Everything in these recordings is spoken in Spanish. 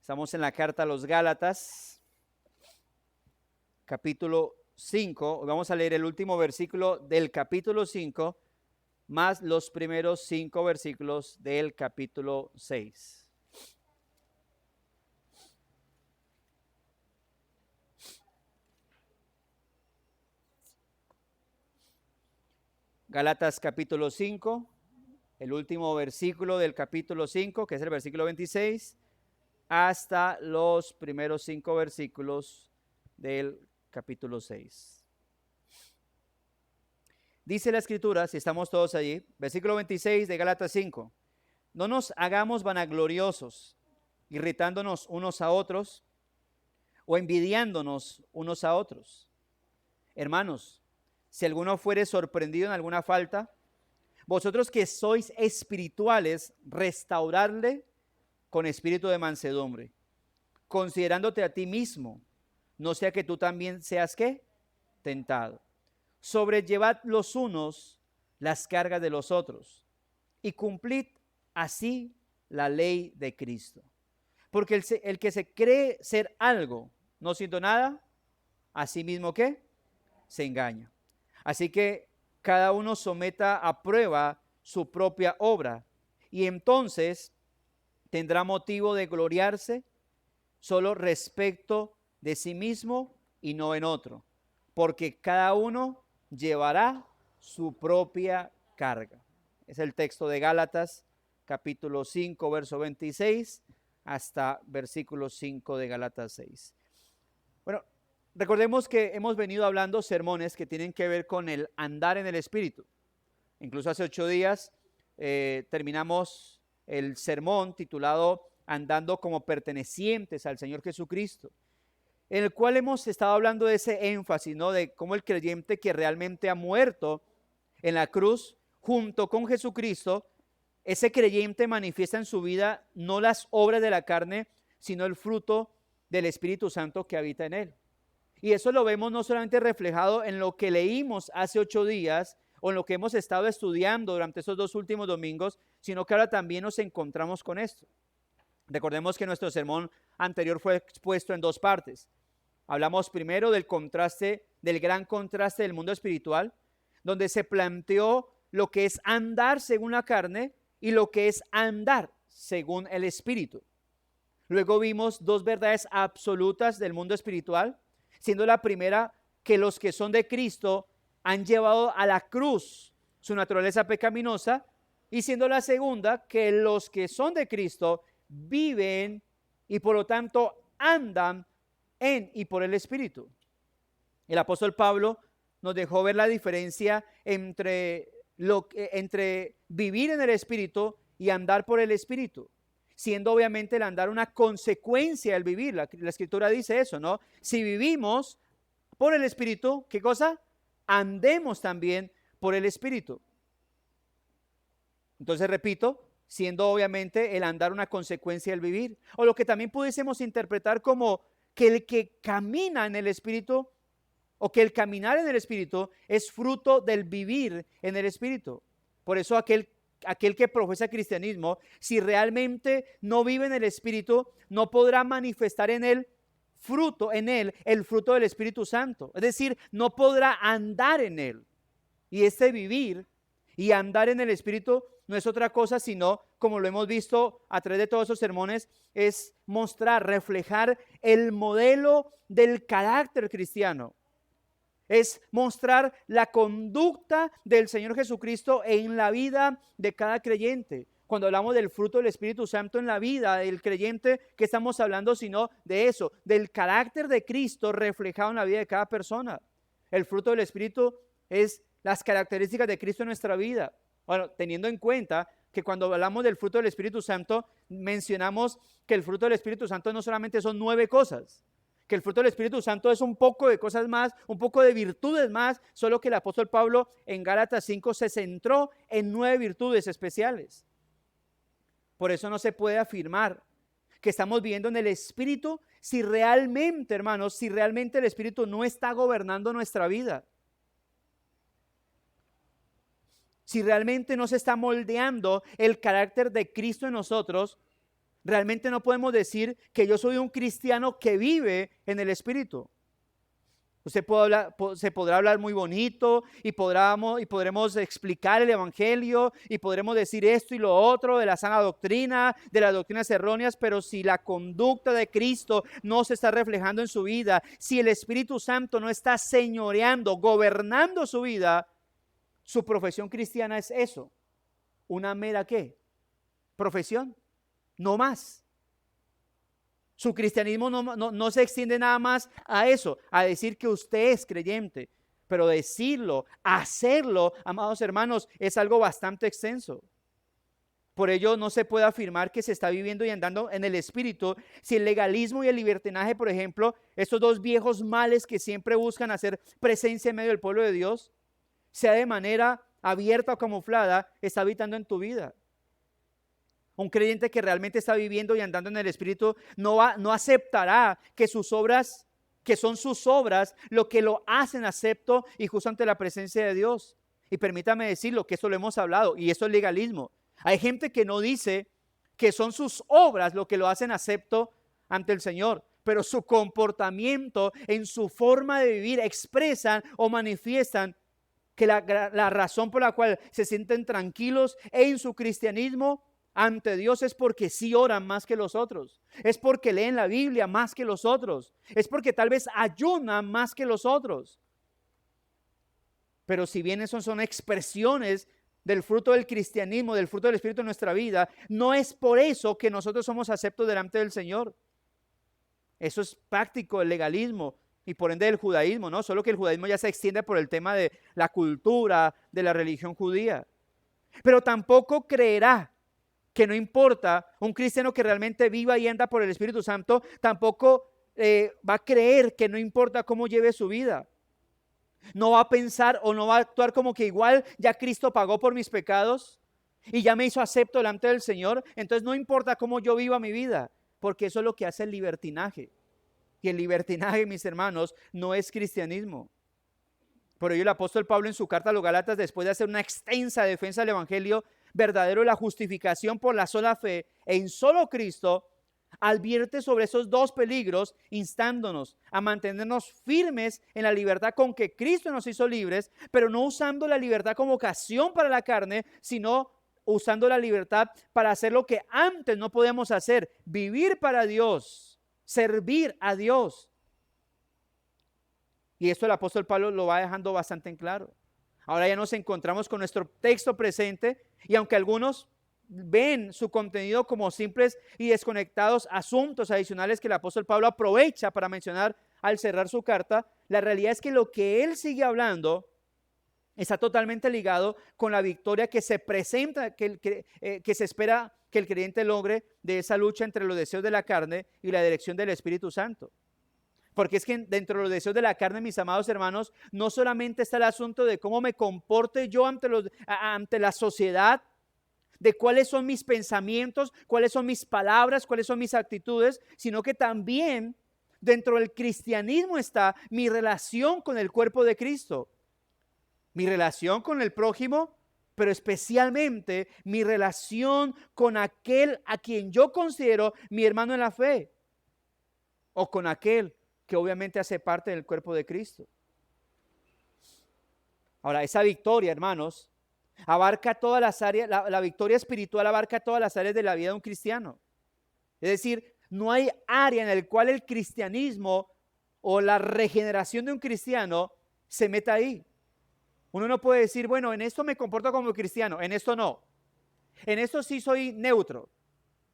Estamos en la carta a los Gálatas, capítulo 5. Vamos a leer el último versículo del capítulo 5, más los primeros 5 versículos del capítulo 6. Gálatas capítulo 5, el último versículo del capítulo 5, que es el versículo 26, hasta los primeros 5 versículos del capítulo 6. Dice la escritura, si estamos todos allí, versículo 26 de Gálatas 5, no nos hagamos vanagloriosos, irritándonos unos a otros o envidiándonos unos a otros. Hermanos, si alguno fuere sorprendido en alguna falta, vosotros que sois espirituales, restauradle con espíritu de mansedumbre, considerándote a ti mismo, no sea que tú también seas ¿qué? Tentado. Sobrellevad los unos las cargas de los otros y cumplid así la ley de Cristo. Porque el que se cree ser algo, no siendo nada, a sí mismo ¿qué? Se engaña. Así que cada uno someta a prueba su propia obra y entonces tendrá motivo de gloriarse solo respecto de sí mismo y no en otro, porque cada uno llevará su propia carga. Es el texto de Gálatas, capítulo 5, verso 26, hasta versículo 5 de Gálatas 6. Bueno, recordemos que hemos venido hablando sermones que tienen que ver con el andar en el Espíritu. Incluso hace 8 días terminamos el sermón titulado Andando como pertenecientes al Señor Jesucristo, en el cual hemos estado hablando de ese énfasis, ¿no? De cómo el creyente que realmente ha muerto en la cruz junto con Jesucristo, ese creyente manifiesta en su vida no las obras de la carne, sino el fruto del Espíritu Santo que habita en él. Y eso lo vemos no solamente reflejado en lo que leímos hace 8 días o en lo que hemos estado estudiando durante esos 2 últimos domingos, sino que ahora también nos encontramos con esto. Recordemos que nuestro sermón anterior fue expuesto en 2 partes. Hablamos primero del contraste, del gran contraste del mundo espiritual, donde se planteó lo que es andar según la carne y lo que es andar según el Espíritu. Luego vimos 2 verdades absolutas del mundo espiritual, siendo la primera que los que son de Cristo han llevado a la cruz su naturaleza pecaminosa, y siendo la segunda que los que son de Cristo viven y por lo tanto andan en y por el Espíritu. El apóstol Pablo nos dejó ver la diferencia entre vivir en el Espíritu y andar por el Espíritu, siendo obviamente el andar una consecuencia del vivir. La Escritura dice eso, ¿no? Si vivimos por el Espíritu, ¿qué cosa? Andemos también por el Espíritu. Entonces, repito, siendo obviamente el andar una consecuencia del vivir, o lo que también pudiésemos interpretar como que el que camina en el Espíritu, o que el caminar en el Espíritu es fruto del vivir en el Espíritu. Por eso aquel que profesa cristianismo, si realmente no vive en el Espíritu, no podrá manifestar en él el fruto del Espíritu Santo. Es decir, no podrá andar en él. Y este vivir y andar en el Espíritu no es otra cosa sino, como lo hemos visto a través de todos esos sermones, es mostrar, reflejar el modelo del carácter cristiano. Es mostrar la conducta del Señor Jesucristo en la vida de cada creyente. Cuando hablamos del fruto del Espíritu Santo en la vida del creyente, ¿qué estamos hablando sino de eso? Del carácter de Cristo reflejado en la vida de cada persona. El fruto del Espíritu es las características de Cristo en nuestra vida. Bueno, teniendo en cuenta que cuando hablamos del fruto del Espíritu Santo, mencionamos que el fruto del Espíritu Santo no solamente son 9 cosas, que el fruto del Espíritu Santo es un poco de cosas más, un poco de virtudes más, solo que el apóstol Pablo en Gálatas 5 se centró en 9 virtudes especiales. Por eso no se puede afirmar que estamos viviendo en el Espíritu si realmente, hermanos, si realmente el Espíritu no está gobernando nuestra vida. Si realmente no se está moldeando el carácter de Cristo en nosotros, Realmente no podemos decir que yo soy un cristiano que vive en el Espíritu. Se podrá hablar muy bonito y podremos explicar el Evangelio y podremos decir esto y lo otro de la sana doctrina, de las doctrinas erróneas, pero si la conducta de Cristo no se está reflejando en su vida, si el Espíritu Santo no está señoreando, gobernando su vida, su profesión cristiana es eso, una mera ¿qué? Profesión, no más. Su cristianismo no se extiende nada más a eso, a decir que usted es creyente, pero decirlo, hacerlo, amados hermanos, es algo bastante extenso. Por ello no se puede afirmar que se está viviendo y andando en el Espíritu si el legalismo y el libertinaje, por ejemplo, estos dos viejos males que siempre buscan hacer presencia en medio del pueblo de Dios, sea de manera abierta o camuflada, está habitando en tu vida. Un creyente que realmente está viviendo y andando en el Espíritu no aceptará que sus obras, que son sus obras, lo que lo hacen acepto y justo ante la presencia de Dios. Y permítame decirlo, que eso lo hemos hablado, y eso es legalismo. Hay gente que no dice que son sus obras lo que lo hacen acepto ante el Señor, pero su comportamiento, en su forma de vivir, expresan o manifiestan que la razón por la cual se sienten tranquilos en su cristianismo ante Dios es porque sí oran más que los otros, es porque leen la Biblia más que los otros, es porque tal vez ayunan más que los otros. Pero si bien esos son expresiones del fruto del cristianismo, del fruto del Espíritu en nuestra vida, no es por eso que nosotros somos aceptos delante del Señor. Eso es práctico el legalismo y por ende el judaísmo, ¿no? Solo que el judaísmo ya se extiende por el tema de la cultura, de la religión judía. Pero tampoco creerá que no importa, un cristiano que realmente viva y anda por el Espíritu Santo, tampoco va a creer que no importa cómo lleve su vida. No va a pensar o no va a actuar como que igual ya Cristo pagó por mis pecados y ya me hizo acepto delante del Señor, entonces no importa cómo yo viva mi vida, porque eso es lo que hace el libertinaje. Y el libertinaje, mis hermanos, no es cristianismo. Por ello el apóstol Pablo en su carta a los Gálatas, después de hacer una extensa defensa del Evangelio verdadero de la justificación por la sola fe en solo Cristo, advierte sobre esos dos peligros, instándonos a mantenernos firmes en la libertad con que Cristo nos hizo libres, pero no usando la libertad como ocasión para la carne, sino usando la libertad para hacer lo que antes no podíamos hacer, vivir para Dios, servir a Dios. Y esto el apóstol Pablo lo va dejando bastante en claro. Ahora ya nos encontramos con nuestro texto presente y aunque algunos ven su contenido como simples y desconectados asuntos adicionales que el apóstol Pablo aprovecha para mencionar al cerrar su carta, la realidad es que lo que él sigue hablando está totalmente ligado con la victoria que se presenta, que se espera que el creyente logre de esa lucha entre los deseos de la carne y la dirección del Espíritu Santo. Porque es que dentro de los deseos de la carne, mis amados hermanos, no solamente está el asunto de cómo me comporte yo ante la sociedad, de cuáles son mis pensamientos, cuáles son mis palabras, cuáles son mis actitudes, sino que también dentro del cristianismo está mi relación con el cuerpo de Cristo, mi relación con el prójimo, pero especialmente mi relación con aquel a quien yo considero mi hermano en la fe, o con aquel que obviamente hace parte del cuerpo de Cristo. Ahora, esa victoria, hermanos, abarca todas las áreas, la victoria espiritual abarca todas las áreas de la vida de un cristiano. Es decir, no hay área en la cual el cristianismo o la regeneración de un cristiano se meta ahí. Uno no puede decir, bueno, en esto me comporto como cristiano, en esto no. En esto sí soy neutro.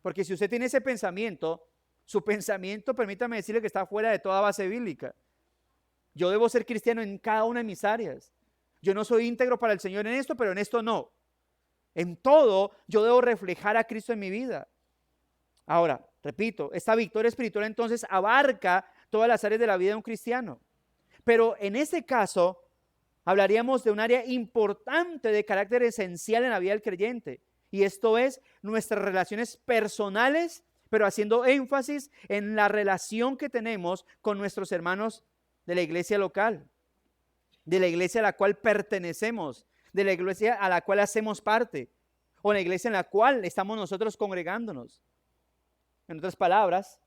Porque si usted tiene ese pensamiento, su pensamiento, permítame decirle que está fuera de toda base bíblica. Yo debo ser cristiano en cada una de mis áreas. Yo no soy íntegro para el Señor en esto, pero en esto no. En todo yo debo reflejar a Cristo en mi vida. Ahora, repito, esta victoria espiritual entonces abarca todas las áreas de la vida de un cristiano. Pero en este caso, hablaríamos de un área importante de carácter esencial en la vida del creyente. Y esto es nuestras relaciones personales, pero haciendo énfasis en la relación que tenemos con nuestros hermanos de la iglesia local, de la iglesia a la cual pertenecemos, de la iglesia a la cual hacemos parte, o la iglesia en la cual estamos nosotros congregándonos. En otras palabras,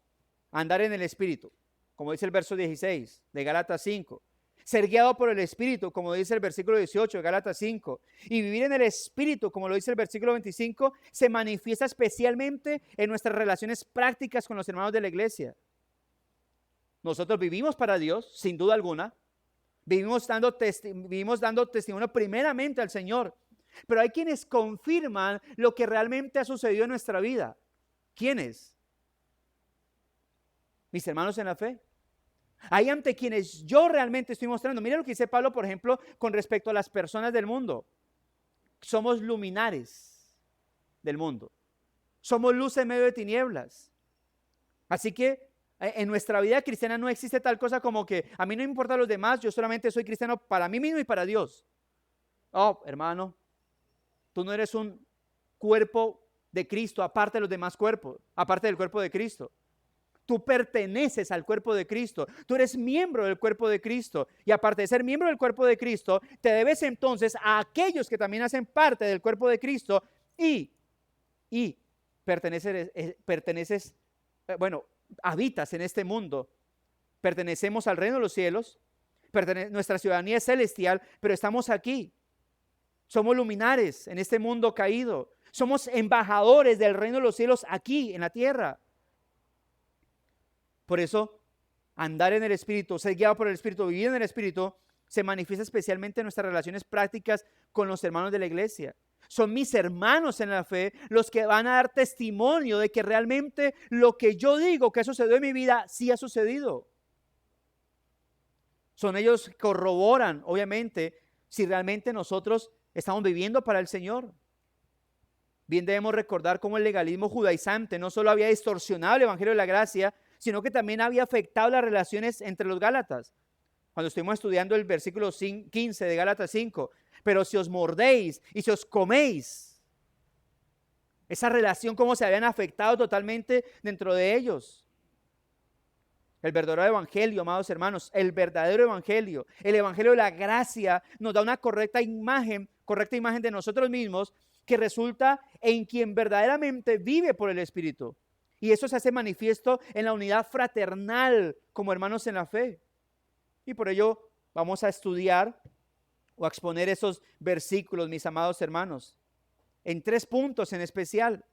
andar en el Espíritu, como dice el verso 16 de Gálatas 5. Ser guiado por el Espíritu, como dice el versículo 18 de Gálatas 5. Y vivir en el Espíritu, como lo dice el versículo 25, se manifiesta especialmente en nuestras relaciones prácticas con los hermanos de la iglesia. Nosotros vivimos para Dios, sin duda alguna. Vivimos dando testimonio primeramente al Señor. Pero hay quienes confirman lo que realmente ha sucedido en nuestra vida. ¿Quiénes? Mis hermanos en la fe. Hay ante quienes yo realmente estoy mostrando. Mira lo que dice Pablo, por ejemplo, con respecto a las personas del mundo. Somos luminares del mundo. Somos luz en medio de tinieblas. Así que en nuestra vida cristiana no existe tal cosa como que a mí no me importan los demás, yo solamente soy cristiano para mí mismo y para Dios. Oh, hermano, tú no eres un cuerpo de Cristo aparte de los demás cuerpos, aparte del cuerpo de Cristo. Tú perteneces al cuerpo de Cristo. Tú eres miembro del cuerpo de Cristo. Y aparte de ser miembro del cuerpo de Cristo, te debes entonces a aquellos que también hacen parte del cuerpo de Cristo y habitas en este mundo. Pertenecemos al reino de los cielos. Nuestra ciudadanía es celestial, pero estamos aquí. Somos luminares en este mundo caído. Somos embajadores del reino de los cielos aquí en la tierra. Por eso, andar en el Espíritu, ser guiado por el Espíritu, vivir en el Espíritu, se manifiesta especialmente en nuestras relaciones prácticas con los hermanos de la iglesia. Son mis hermanos en la fe los que van a dar testimonio de que realmente lo que yo digo que ha sucedido en mi vida, sí ha sucedido. Son ellos que corroboran, obviamente, si realmente nosotros estamos viviendo para el Señor. Bien debemos recordar cómo el legalismo judaizante no solo había distorsionado el Evangelio de la gracia, sino que también había afectado las relaciones entre los Gálatas. Cuando estuvimos estudiando el versículo 15 de Gálatas 5, pero si os mordéis y si os coméis, esa relación cómo se habían afectado totalmente dentro de ellos. El verdadero evangelio, amados hermanos, el verdadero evangelio, el evangelio de la gracia nos da una correcta imagen de nosotros mismos que resulta en quien verdaderamente vive por el Espíritu. Y eso se hace manifiesto en la unidad fraternal como hermanos en la fe. Y por ello vamos a estudiar o a exponer esos versículos, mis amados hermanos, en 3 puntos en especial,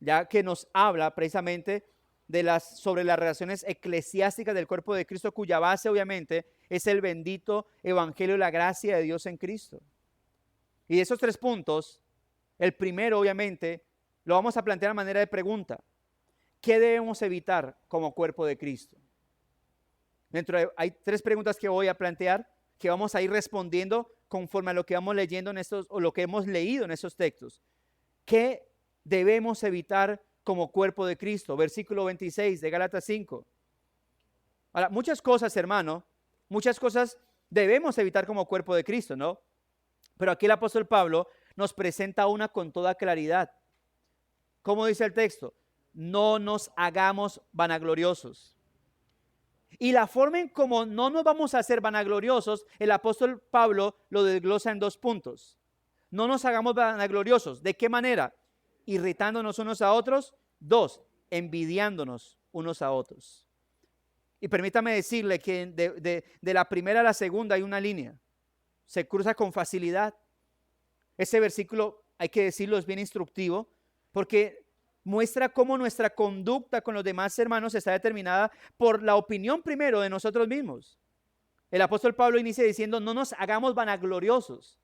ya que nos habla precisamente sobre las relaciones eclesiásticas del cuerpo de Cristo, cuya base obviamente es el bendito evangelio de la gracia de Dios en Cristo. Y de esos 3 puntos, el primero obviamente lo vamos a plantear a manera de pregunta. ¿Qué debemos evitar como cuerpo de Cristo? Hay 3 preguntas que voy a plantear, que vamos a ir respondiendo conforme a lo que vamos leyendo o lo que hemos leído en estos textos. ¿Qué debemos evitar como cuerpo de Cristo? Versículo 26 de Gálatas 5. Ahora, muchas cosas, hermano, muchas cosas debemos evitar como cuerpo de Cristo, ¿no? Pero aquí el apóstol Pablo nos presenta una con toda claridad. ¿Cómo dice el texto? No nos hagamos vanagloriosos. Y la forma en cómo no nos vamos a hacer vanagloriosos, el apóstol Pablo lo desglosa en 2 puntos. No nos hagamos vanagloriosos. ¿De qué manera? Irritándonos unos a otros. 2, envidiándonos unos a otros. Y permítame decirle que de la primera a la segunda hay una línea. Se cruza con facilidad. Ese versículo, hay que decirlo, es bien instructivo, porque muestra cómo nuestra conducta con los demás hermanos está determinada por la opinión primero de nosotros mismos. El apóstol Pablo inicia diciendo, no nos hagamos vanagloriosos.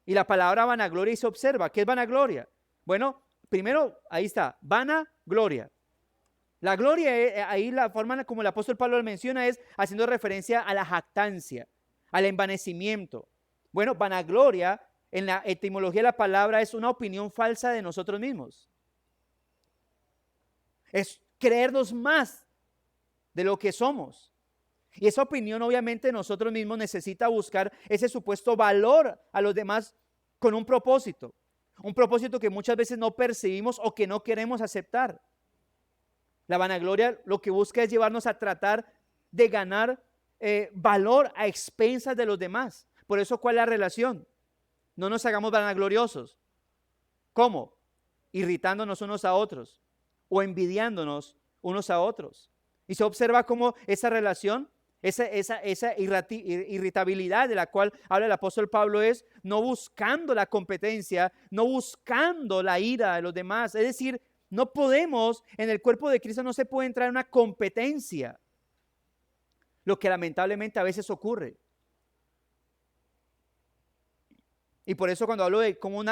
Y la palabra vanagloria y se observa. ¿Qué es vanagloria? Bueno, primero, ahí está, vanagloria. La gloria, ahí la forma como el apóstol Pablo lo menciona es haciendo referencia a la jactancia, al envanecimiento. Bueno, vanagloria, en la etimología de la palabra, es una opinión falsa de nosotros mismos. Es creernos más de lo que somos. Y esa opinión, obviamente, nosotros mismos necesita buscar ese supuesto valor a los demás con un propósito. Un propósito que muchas veces no percibimos o que no queremos aceptar. La vanagloria lo que busca es llevarnos a tratar de ganar valor a expensas de los demás. Por eso, ¿cuál es la relación? No nos hagamos vanagloriosos. ¿Cómo? irritándonos unos a otros o envidiándonos unos a otros. Y se observa cómo esa relación, esa irritabilidad de la cual habla el apóstol Pablo es no buscando la competencia, no buscando la ira de los demás. Es decir, no podemos, en el cuerpo de Cristo no se puede entrar en una competencia, lo que lamentablemente a veces ocurre. Y por eso cuando hablo de cómo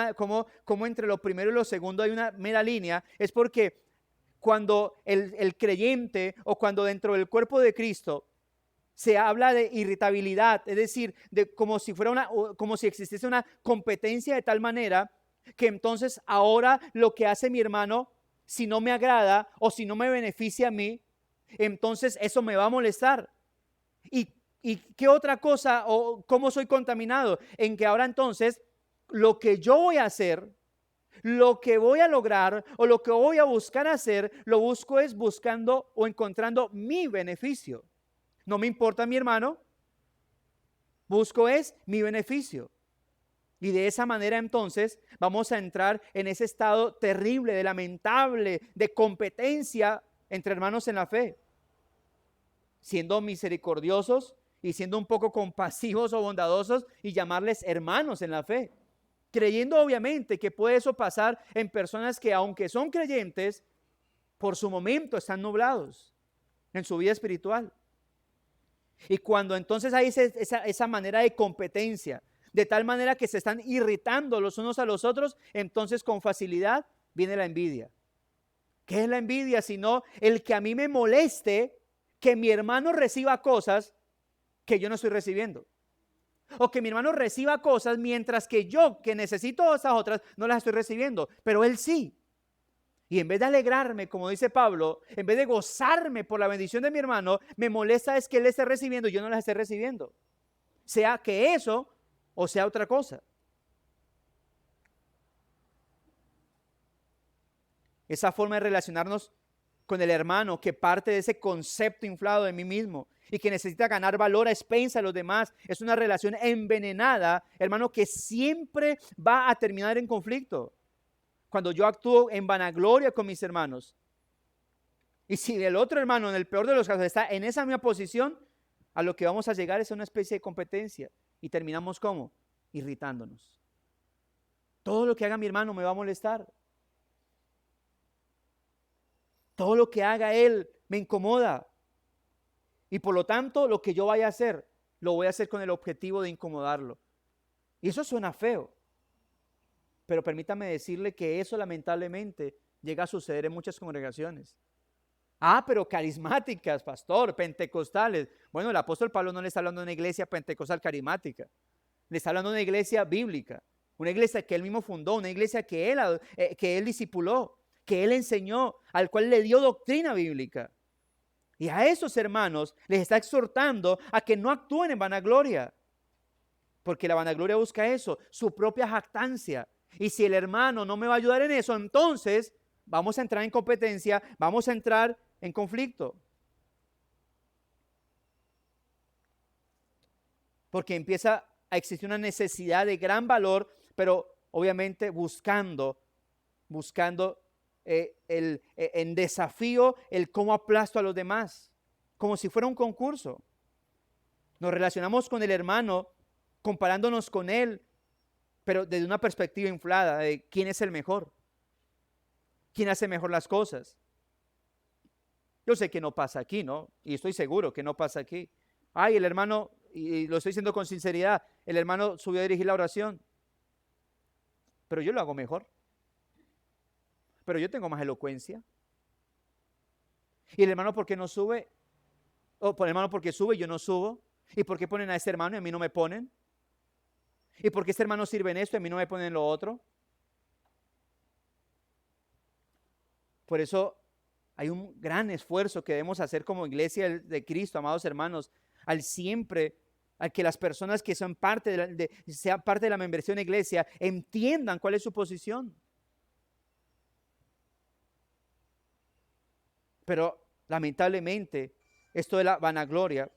entre lo primero y lo segundo hay una mera línea, es porque cuando el creyente o cuando dentro del cuerpo de Cristo se habla de irritabilidad, es decir, de como si existiese una competencia de tal manera que entonces ahora lo que hace mi hermano, si no me agrada o si no me beneficia a mí, entonces eso me va a molestar. ¿Y qué otra cosa o cómo soy contaminado? En que ahora entonces lo que yo voy a hacer, lo que voy a lograr o lo que voy a buscar hacer, lo busco es buscando o encontrando mi beneficio. No me importa mi hermano, busco es mi beneficio. Y de esa manera entonces vamos a entrar en ese estado terrible, de lamentable, de competencia entre hermanos en la fe. Siendo misericordiosos y siendo un poco compasivos o bondadosos y llamarles hermanos en la fe. Creyendo obviamente que puede eso pasar en personas que aunque son creyentes, por su momento están nublados en su vida espiritual. Y cuando entonces hay esa manera de competencia, de tal manera que se están irritando los unos a los otros, entonces con facilidad viene la envidia. ¿Qué es la envidia? Sino el que a mí me moleste que mi hermano reciba cosas que yo no estoy recibiendo. O que mi hermano reciba cosas mientras que yo, que necesito esas otras, no las estoy recibiendo, pero él sí. Y en vez de alegrarme, como dice Pablo, en vez de gozarme por la bendición de mi hermano, me molesta es que él esté recibiendo y yo no las esté recibiendo. Sea que eso o sea otra cosa. Esa forma de relacionarnos con el hermano que parte de ese concepto inflado de mí mismo y que necesita ganar valor a expensas de los demás, es una relación envenenada, hermano, que siempre va a terminar en conflicto. Cuando yo actúo en vanagloria con mis hermanos, y si el otro hermano, en el peor de los casos, está en esa misma posición, a lo que vamos a llegar es a una especie de competencia y terminamos ¿cómo? Irritándonos. Todo lo que haga mi hermano me va a molestar. Todo lo que haga él me incomoda. Y por lo tanto, lo que yo vaya a hacer, lo voy a hacer con el objetivo de incomodarlo. Y eso suena feo. Pero permítame decirle que eso lamentablemente llega a suceder en muchas congregaciones. Ah, pero carismáticas, pastor, pentecostales. Bueno, el apóstol Pablo no le está hablando de una iglesia pentecostal carismática. Le está hablando de una iglesia bíblica. Una iglesia que él mismo fundó, una iglesia que él discipuló, que él enseñó, al cual le dio doctrina bíblica. Y a esos hermanos les está exhortando a que no actúen en vanagloria. Porque la vanagloria busca eso, su propia jactancia. Y si el hermano no me va a ayudar en eso, entonces vamos a entrar en competencia, vamos a entrar en conflicto. Porque empieza a existir una necesidad de gran valor, pero obviamente buscando en desafío el cómo aplasto a los demás, como si fuera un concurso. Nos relacionamos con el hermano comparándonos con él, pero desde una perspectiva inflada de quién es el mejor, quién hace mejor las cosas. Yo sé que no pasa aquí, ¿no? Y estoy seguro que no pasa aquí. Ay, el hermano, y lo estoy diciendo con sinceridad, el hermano subió a dirigir la oración, pero yo lo hago mejor. Pero yo tengo más elocuencia. Y el hermano, ¿por qué no sube? O por el hermano, ¿por qué sube y yo no subo? ¿Y por qué ponen a este hermano y a mí no me ponen? ¿Y por qué este hermano sirve en esto y a mí no me ponen en lo otro? Por eso hay un gran esfuerzo que debemos hacer como iglesia de Cristo, amados hermanos, al que las personas que son sean parte de la membresía de una iglesia entiendan cuál es su posición. Pero lamentablemente, esto de la vanagloria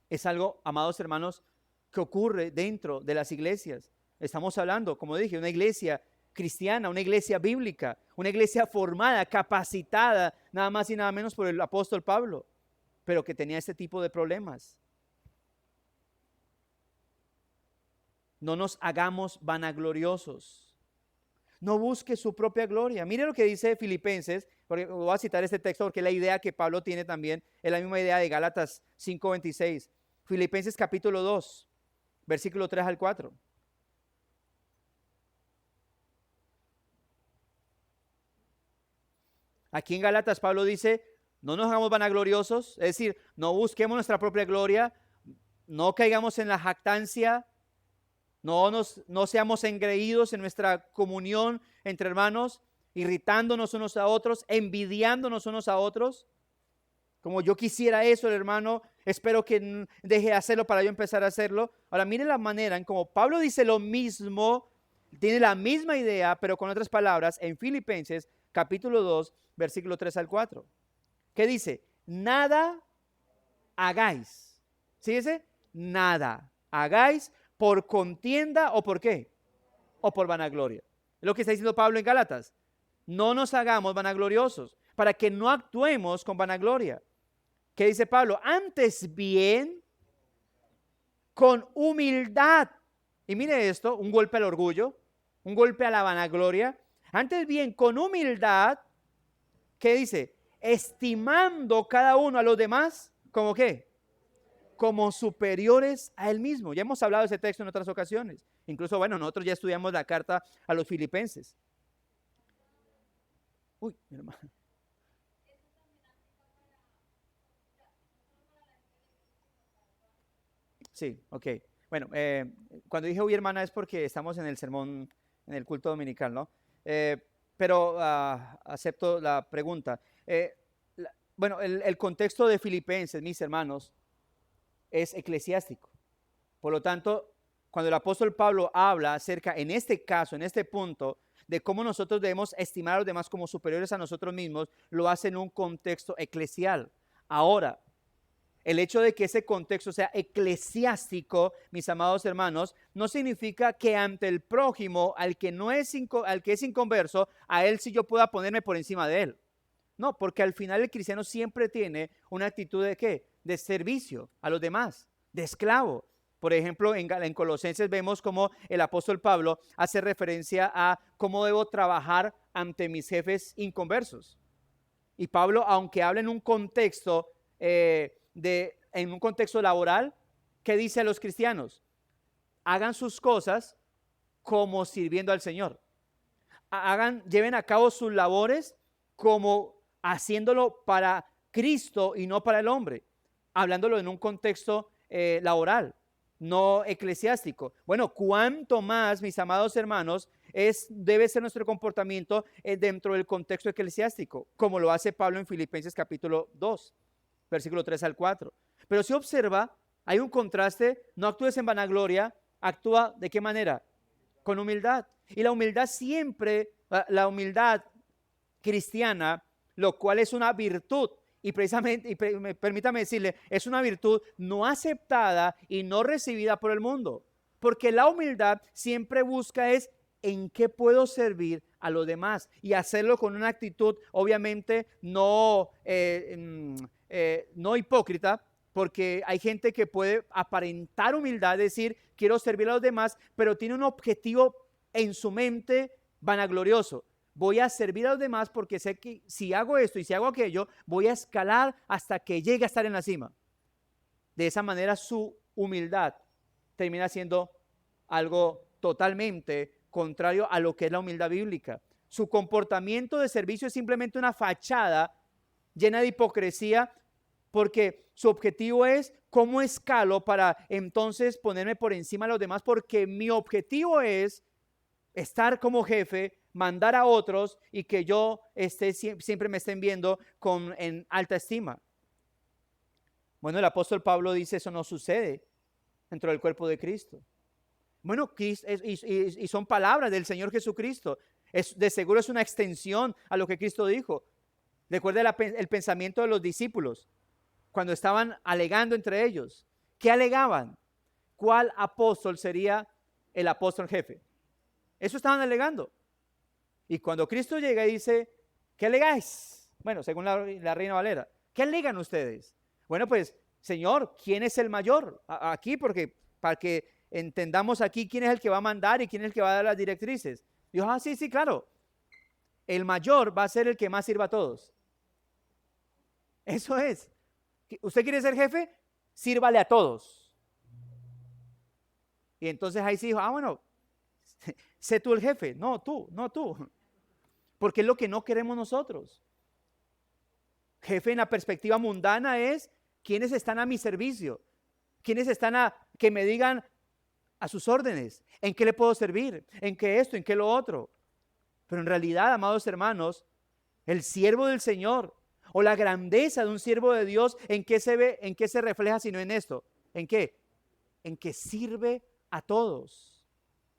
es algo, amados hermanos, que ocurre dentro de las iglesias. Estamos hablando, como dije, una iglesia cristiana, una iglesia bíblica, una iglesia formada, capacitada, nada más y nada menos por el apóstol Pablo, pero que tenía este tipo de problemas. No nos hagamos vanagloriosos. No busque su propia gloria. Mire lo que dice Filipenses, porque voy a citar este texto porque es la idea que Pablo tiene también, es la misma idea de Gálatas 5:26. Filipenses capítulo 2, versículo 3 al 4. Aquí en Gálatas Pablo dice, no nos hagamos vanagloriosos, es decir, no busquemos nuestra propia gloria, no caigamos en la jactancia, no seamos engreídos en nuestra comunión entre hermanos, irritándonos unos a otros, envidiándonos unos a otros. Como yo quisiera eso, el hermano, espero que deje de hacerlo para yo empezar a hacerlo. Ahora, mire la manera en como Pablo dice lo mismo, tiene la misma idea, pero con otras palabras, en Filipenses capítulo 2, versículo 3 al 4. ¿Qué dice? Nada hagáis. ¿Sí dice? Nada hagáis por contienda o por qué? O por vanagloria. Es lo que está diciendo Pablo en Gálatas. No nos hagamos vanagloriosos para que no actuemos con vanagloria. ¿Qué dice Pablo? Antes bien, con humildad. Y mire esto, un golpe al orgullo, un golpe a la vanagloria. Antes bien, con humildad, ¿qué dice? Estimando cada uno a los demás, ¿como qué? Como superiores a él mismo. Ya hemos hablado de ese texto en otras ocasiones. Incluso, bueno, nosotros ya estudiamos la carta a los filipenses. Uy, mi hermano. Sí, ok. Bueno, cuando dije uy, hermana, es porque estamos en el sermón, en el culto dominical, ¿no? Pero acepto la pregunta. Bueno, el contexto de Filipenses, mis hermanos, es eclesiástico. Por lo tanto, cuando el apóstol Pablo habla acerca, en este caso, en este punto, de cómo nosotros debemos estimar a los demás como superiores a nosotros mismos, lo hace en un contexto eclesial. Ahora, el hecho de que ese contexto sea eclesiástico, mis amados hermanos, no significa que ante el prójimo, al que es inconverso, a él sí yo pueda ponerme por encima de él. No, porque al final el cristiano siempre tiene una actitud de ¿qué? De servicio a los demás, de esclavo. Por ejemplo, en Colosenses vemos cómo el apóstol Pablo hace referencia a cómo debo trabajar ante mis jefes inconversos. Y Pablo, aunque habla en un contexto en un contexto laboral, ¿qué dice a los cristianos? Hagan sus cosas como sirviendo al Señor. Lleven a cabo sus labores como haciéndolo para Cristo y no para el hombre, hablándolo en un contexto laboral, no eclesiástico. Bueno, cuánto más, mis amados hermanos, debe ser nuestro comportamiento dentro del contexto eclesiástico, como lo hace Pablo en Filipenses capítulo 2, versículo 3 al 4. Pero si observa, hay un contraste, no actúes en vanagloria, actúa ¿de qué manera? Con humildad. Y la humildad siempre, la humildad cristiana, lo cual es una virtud, y precisamente, permítame decirle, es una virtud no aceptada y no recibida por el mundo, porque la humildad siempre busca es en qué puedo servir a los demás y hacerlo con una actitud obviamente no hipócrita, porque hay gente que puede aparentar humildad, decir quiero servir a los demás, pero tiene un objetivo en su mente vanaglorioso. Voy a servir a los demás porque sé que si hago esto y si hago aquello, voy a escalar hasta que llegue a estar en la cima. De esa manera su humildad termina siendo algo totalmente contrario a lo que es la humildad bíblica. Su comportamiento de servicio es simplemente una fachada llena de hipocresía, porque su objetivo es cómo escalo para entonces ponerme por encima de los demás, porque mi objetivo es estar como jefe, mandar a otros y que yo siempre me estén viendo en alta estima. Bueno, el apóstol Pablo dice eso no sucede dentro del cuerpo de Cristo. Bueno, y son palabras del Señor Jesucristo. De seguro es una extensión a lo que Cristo dijo. Recuerda el pensamiento de los discípulos cuando estaban alegando entre ellos. ¿Qué alegaban? ¿Cuál apóstol sería el apóstol jefe? Eso estaban alegando. Y cuando Cristo llega y dice, ¿qué alegáis? Bueno, según la Reina Valera, ¿qué alegan ustedes? Bueno, pues, Señor, ¿quién es el mayor? Aquí, porque para que entendamos aquí quién es el que va a mandar y quién es el que va a dar las directrices. Dijo, sí, sí, claro. El mayor va a ser el que más sirva a todos. Eso es. ¿Usted quiere ser jefe? Sírvale a todos. Y entonces ahí sí dijo, bueno, sé tú el jefe. No tú. Porque es lo que no queremos nosotros. Jefe en la perspectiva mundana es quienes están a mi servicio, quienes están a que me digan a sus órdenes, en qué le puedo servir, en qué esto, en qué lo otro. Pero en realidad, amados hermanos, el siervo del Señor o la grandeza de un siervo de Dios, ¿en qué se ve, en qué se refleja sino en esto? ¿En qué? En que sirve a todos.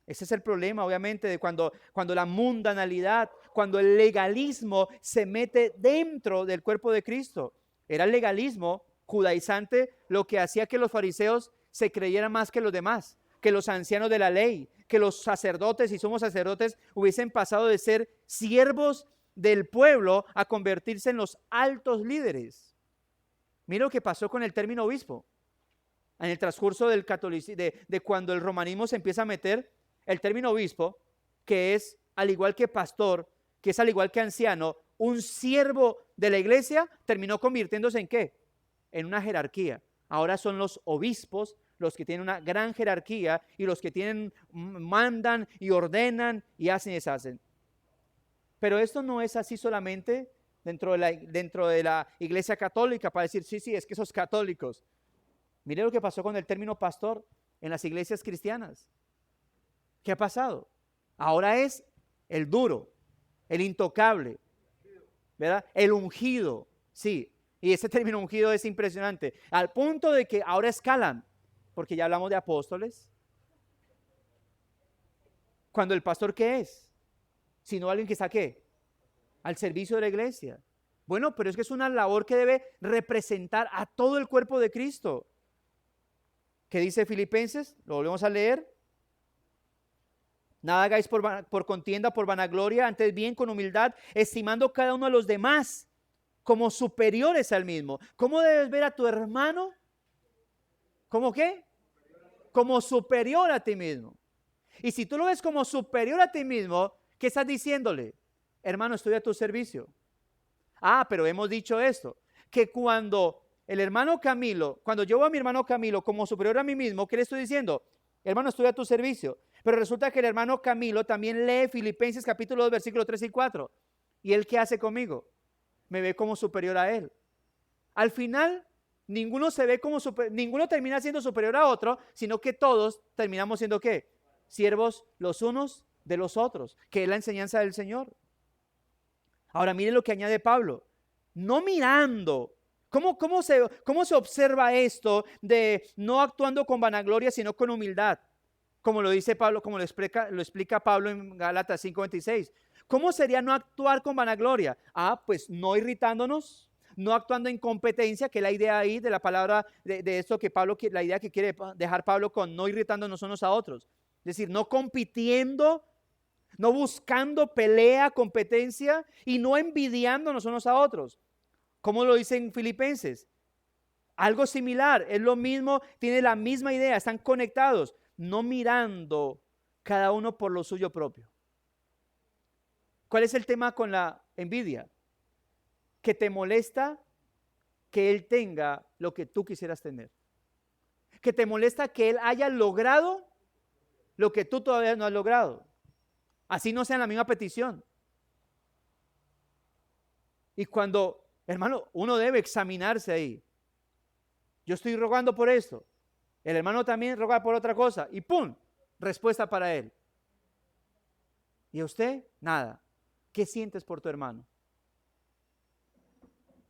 Ese es el problema, obviamente, de cuando la mundanalidad, cuando el legalismo se mete dentro del cuerpo de Cristo. Era el legalismo judaizante lo que hacía que los fariseos se creyeran más que los demás, que los ancianos de la ley, que los sacerdotes y sumos sacerdotes hubiesen pasado de ser siervos del pueblo a convertirse en los altos líderes. Mira lo que pasó con el término obispo. En el transcurso del catolicismo, de cuando el romanismo se empieza a meter, el término obispo, que es al igual que pastor, que es al igual que anciano, un siervo de la iglesia, terminó convirtiéndose ¿en qué? En una jerarquía. Ahora son los obispos los que tienen una gran jerarquía y los que mandan y ordenan y hacen y deshacen. Pero esto no es así solamente dentro de la iglesia católica para decir, sí, es que esos católicos. Mire lo que pasó con el término pastor en las iglesias cristianas. ¿Qué ha pasado? Ahora es el duro, el intocable, ¿verdad? El ungido, sí. Y ese término ungido es impresionante, al punto de que ahora escalan, porque ya hablamos de apóstoles. Cuando el pastor, ¿qué es? Sino alguien que está, ¿qué? Al servicio de la iglesia. Bueno, pero es que es una labor que debe representar a todo el cuerpo de Cristo. ¿Qué dice Filipenses? Lo volvemos a leer. Nada hagáis por contienda, por vanagloria, antes bien con humildad, estimando cada uno a los demás como superiores al mismo. ¿Cómo debes ver a tu hermano? ¿Cómo qué? Como superior a ti mismo. Y si tú lo ves como superior a ti mismo, ¿qué estás diciéndole? Hermano, estoy a tu servicio. Pero hemos dicho esto, que cuando el hermano Camilo, cuando yo veo a mi hermano Camilo como superior a mí mismo, ¿qué le estoy diciendo? Hermano, estoy a tu servicio. Pero resulta que el hermano Camilo también lee Filipenses capítulo 2, versículos 3 y 4. ¿Y él qué hace conmigo? Me ve como superior a él. Al final, ninguno termina siendo superior a otro, sino que todos terminamos siendo ¿qué? Siervos los unos de los otros, que es la enseñanza del Señor. Ahora mire lo que añade Pablo. No mirando. ¿Cómo se observa esto de no actuando con vanagloria, sino con humildad? Como lo dice Pablo, como lo explica Pablo en Gálatas 5:26. ¿Cómo sería no actuar con vanagloria? Pues no irritándonos, no actuando en competencia, que es la idea ahí de la palabra, de esto que Pablo, la idea que quiere dejar Pablo con no irritándonos unos a otros. Es decir, no compitiendo, no buscando pelea, competencia y no envidiándonos unos a otros. ¿Cómo lo dicen Filipenses? Algo similar, es lo mismo, tiene la misma idea, están conectados, no mirando cada uno por lo suyo propio. ¿Cuál es el tema con la envidia? Que te molesta que él tenga lo que tú quisieras tener. Que te molesta que él haya logrado lo que tú todavía no has logrado. Así no sea la misma petición. Y cuando, hermano, uno debe examinarse ahí. Yo estoy rogando por esto. El hermano también roga por otra cosa. Y ¡pum! Respuesta para él. ¿Y a usted? Nada. ¿Qué sientes por tu hermano?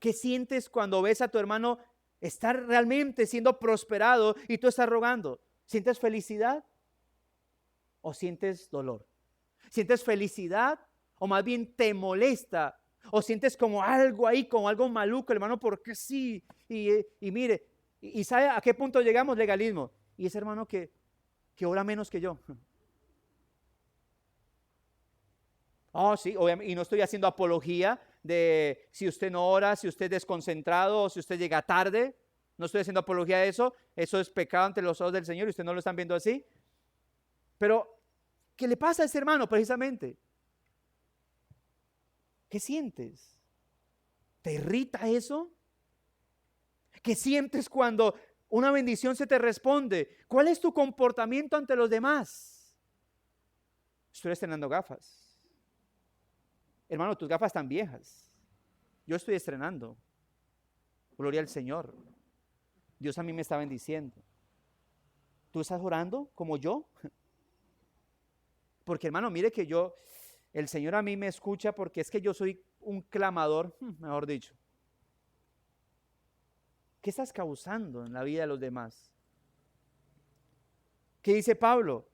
¿Qué sientes cuando ves a tu hermano estar realmente siendo prosperado y tú estás rogando? ¿Sientes felicidad o sientes dolor? ¿Sientes felicidad o más bien te molesta? ¿O sientes como algo ahí, como algo maluco, hermano, porque sí? Y mire, ¿y sabe a qué punto llegamos? Legalismo. Y ese hermano que ora menos que yo. Oh, sí, obviamente, y no estoy haciendo apología de si usted no ora, si usted es desconcentrado o si usted llega tarde. No estoy haciendo apología de eso. Eso es pecado ante los ojos del Señor y usted no lo están viendo así. Pero, ¿qué le pasa a ese hermano precisamente? ¿Qué sientes? ¿Te irrita eso? ¿Qué sientes cuando una bendición se te responde? ¿Cuál es tu comportamiento ante los demás? Estoy estrenando gafas. Hermano, tus gafas están viejas. Yo estoy estrenando. Gloria al Señor. Dios a mí me está bendiciendo. ¿Tú estás orando como yo? Porque hermano, mire que el Señor a mí me escucha porque es que yo soy un clamador, mejor dicho. ¿Qué estás causando en la vida de los demás? ¿Qué dice Pablo?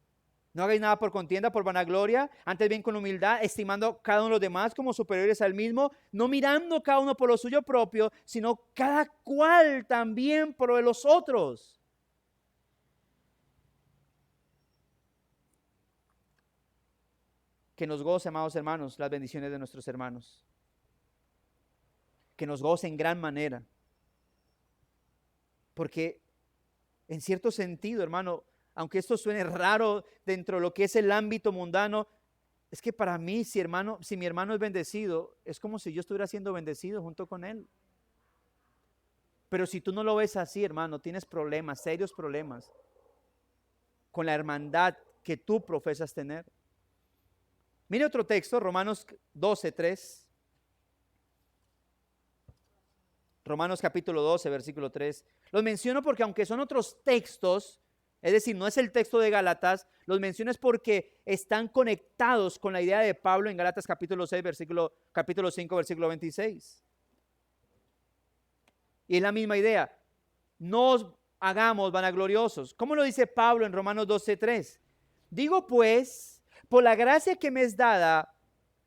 No hagáis nada por contienda, por vanagloria, antes bien con humildad, estimando cada uno de los demás como superiores al mismo, no mirando cada uno por lo suyo propio, sino cada cual también por lo de los otros. Que nos goce, amados hermanos, las bendiciones de nuestros hermanos. Que nos goce en gran manera. Porque en cierto sentido, hermano, aunque esto suene raro dentro de lo que es el ámbito mundano, es que para mí, si mi hermano es bendecido, es como si yo estuviera siendo bendecido junto con él. Pero si tú no lo ves así, hermano, tienes problemas, serios problemas, con la hermandad que tú profesas tener. Mire otro texto, Romanos 12:3. Romanos capítulo 12, versículo 3. Los menciono porque aunque son otros textos, es decir, no es el texto de Gálatas, los menciono porque están conectados con la idea de Pablo en Gálatas capítulo 6, capítulo 5, versículo 26. Y es la misma idea. No os hagamos vanagloriosos. ¿Cómo lo dice Pablo en Romanos 12:3? Digo pues, por la gracia que me es dada,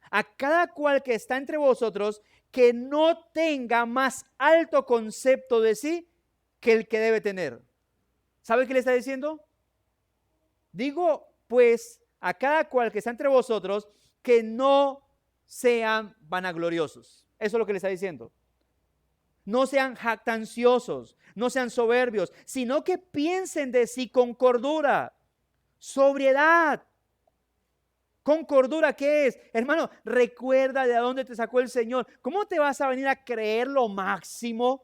a cada cual que está entre vosotros, que no tenga más alto concepto de sí que el que debe tener. ¿Sabe qué le está diciendo? Digo, pues, a cada cual que está entre vosotros, que no sean vanagloriosos. Eso es lo que le está diciendo. No sean jactanciosos, no sean soberbios, sino que piensen de sí con cordura, sobriedad. ¿Con cordura qué es? Hermano, recuerda de dónde te sacó el Señor. ¿Cómo te vas a venir a creer lo máximo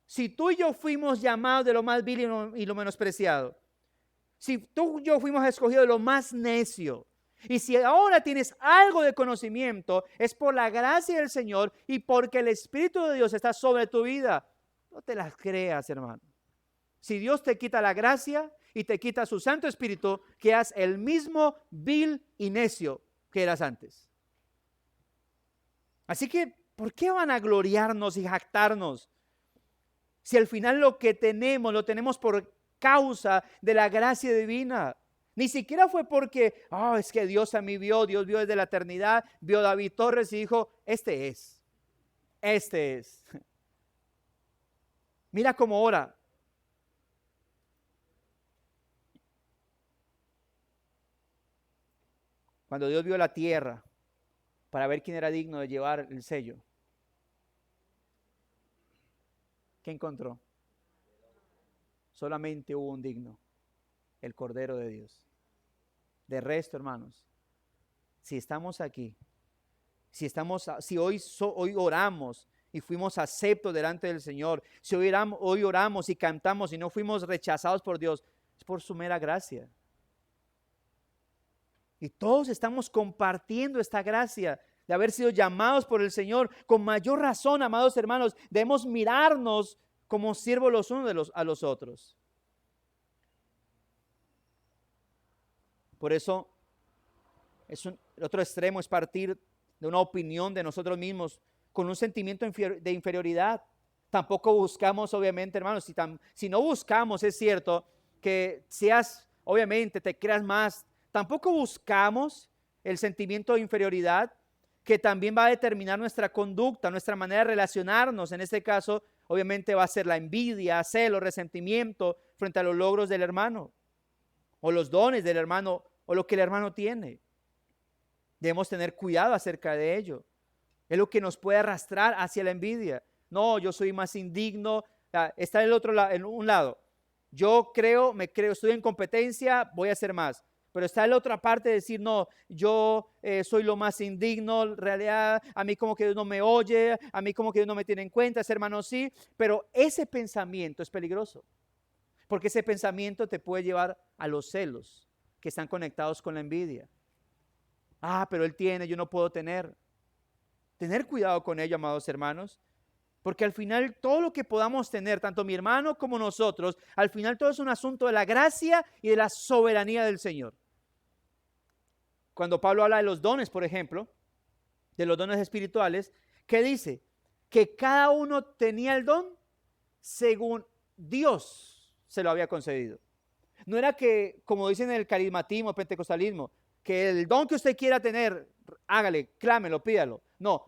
si tú y yo fuimos llamados de lo más vil y lo menospreciado? Si tú y yo fuimos escogidos de lo más necio. Y si ahora tienes algo de conocimiento, es por la gracia del Señor y porque el Espíritu de Dios está sobre tu vida. No te las creas, hermano. Si Dios te quita la gracia y te quita su Santo Espíritu, quedas el mismo vil y necio que eras antes. Así que, ¿por qué van a gloriarnos y jactarnos? Si al final lo que tenemos, lo tenemos por causa de la gracia divina. Ni siquiera fue porque, es que Dios a mí vio, Dios vio desde la eternidad, vio a David Torres y dijo, este es. Mira cómo ora. Cuando Dios vio la tierra para ver quién era digno de llevar el sello, ¿qué encontró? Solamente hubo un digno, el Cordero de Dios. De resto, hermanos, si estamos aquí, si hoy oramos y fuimos aceptos delante del Señor, si hoy oramos y cantamos y no fuimos rechazados por Dios, es por su mera gracia. Y todos estamos compartiendo esta gracia de haber sido llamados por el Señor. Con mayor razón, amados hermanos, debemos mirarnos como siervos los unos a los otros. Por eso, el otro extremo es partir de una opinión de nosotros mismos con un sentimiento de inferioridad. Tampoco buscamos, obviamente, hermanos, si no buscamos, es cierto, que obviamente, te creas más. Tampoco buscamos el sentimiento de inferioridad que también va a determinar nuestra conducta, nuestra manera de relacionarnos. En este caso, obviamente va a ser la envidia, celo, resentimiento frente a los logros del hermano o los dones del hermano o lo que el hermano tiene. Debemos tener cuidado acerca de ello. Es lo que nos puede arrastrar hacia la envidia. No, yo soy más indigno. Está en el otro lado, en un lado. Yo creo, estoy en competencia, voy a hacer más. Pero está en la otra parte de decir, no, yo soy lo más indigno, en realidad a mí como que Dios no me oye, a mí como que Dios no me tiene en cuenta, ese hermano sí. Pero ese pensamiento es peligroso, porque ese pensamiento te puede llevar a los celos que están conectados con la envidia. Pero él tiene, yo no puedo tener. Tener cuidado con ello, amados hermanos, porque al final todo lo que podamos tener, tanto mi hermano como nosotros, al final todo es un asunto de la gracia y de la soberanía del Señor. Cuando Pablo habla de los dones, por ejemplo, de los dones espirituales, ¿qué dice? Que cada uno tenía el don según Dios se lo había concedido. No era que, como dicen en el carismatismo, pentecostalismo, que el don que usted quiera tener, hágale, clámelo, pídalo. No,